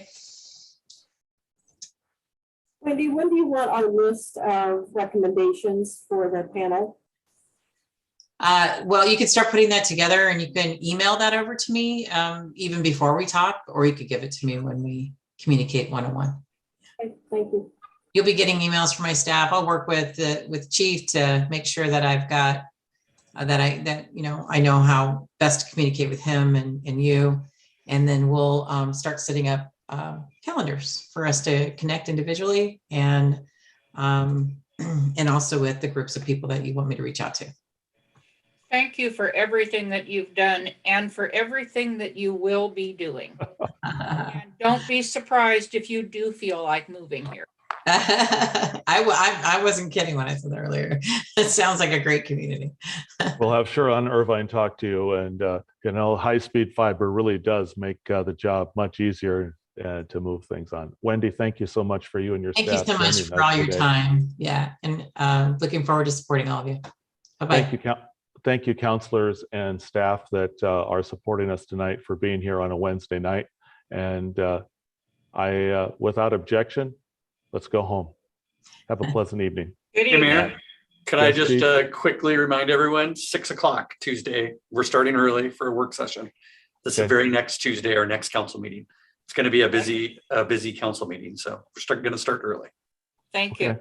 Wendy, when do you want our list of recommendations for the panel? Well, you could start putting that together and you can email that over to me even before we talk, or you could give it to me when we communicate one-on-one. Okay, thank you. You'll be getting emails from my staff. I'll work with Chief to make sure that I've got I know how best to communicate with him and you, and then we'll start setting up calendars for us to connect individually and also with the groups of people that you want me to reach out to. Thank you for everything that you've done and for everything that you will be doing. And don't be surprised if you do feel like moving here. I wasn't kidding when I said that earlier. It sounds like a great community. We'll have Sharon Irvine talk to you, and high-speed fiber really does make the job much easier to move things on. Wendy, thank you so much for you and your Thank staff. you so much for all your time. Yeah, and looking forward to supporting all of you. Bye-bye. Thank you, counselors and staff that are supporting us tonight, for being here on a Wednesday night. And I, without objection, let's go home. Have a pleasant evening. Good Hey, evening. Mayor, could I just quickly remind everyone, 6 o'clock Tuesday, we're starting early for a work session. This is very next Tuesday, our next council meeting. It's going to be a busy council meeting. So we're going to start early. Thank you.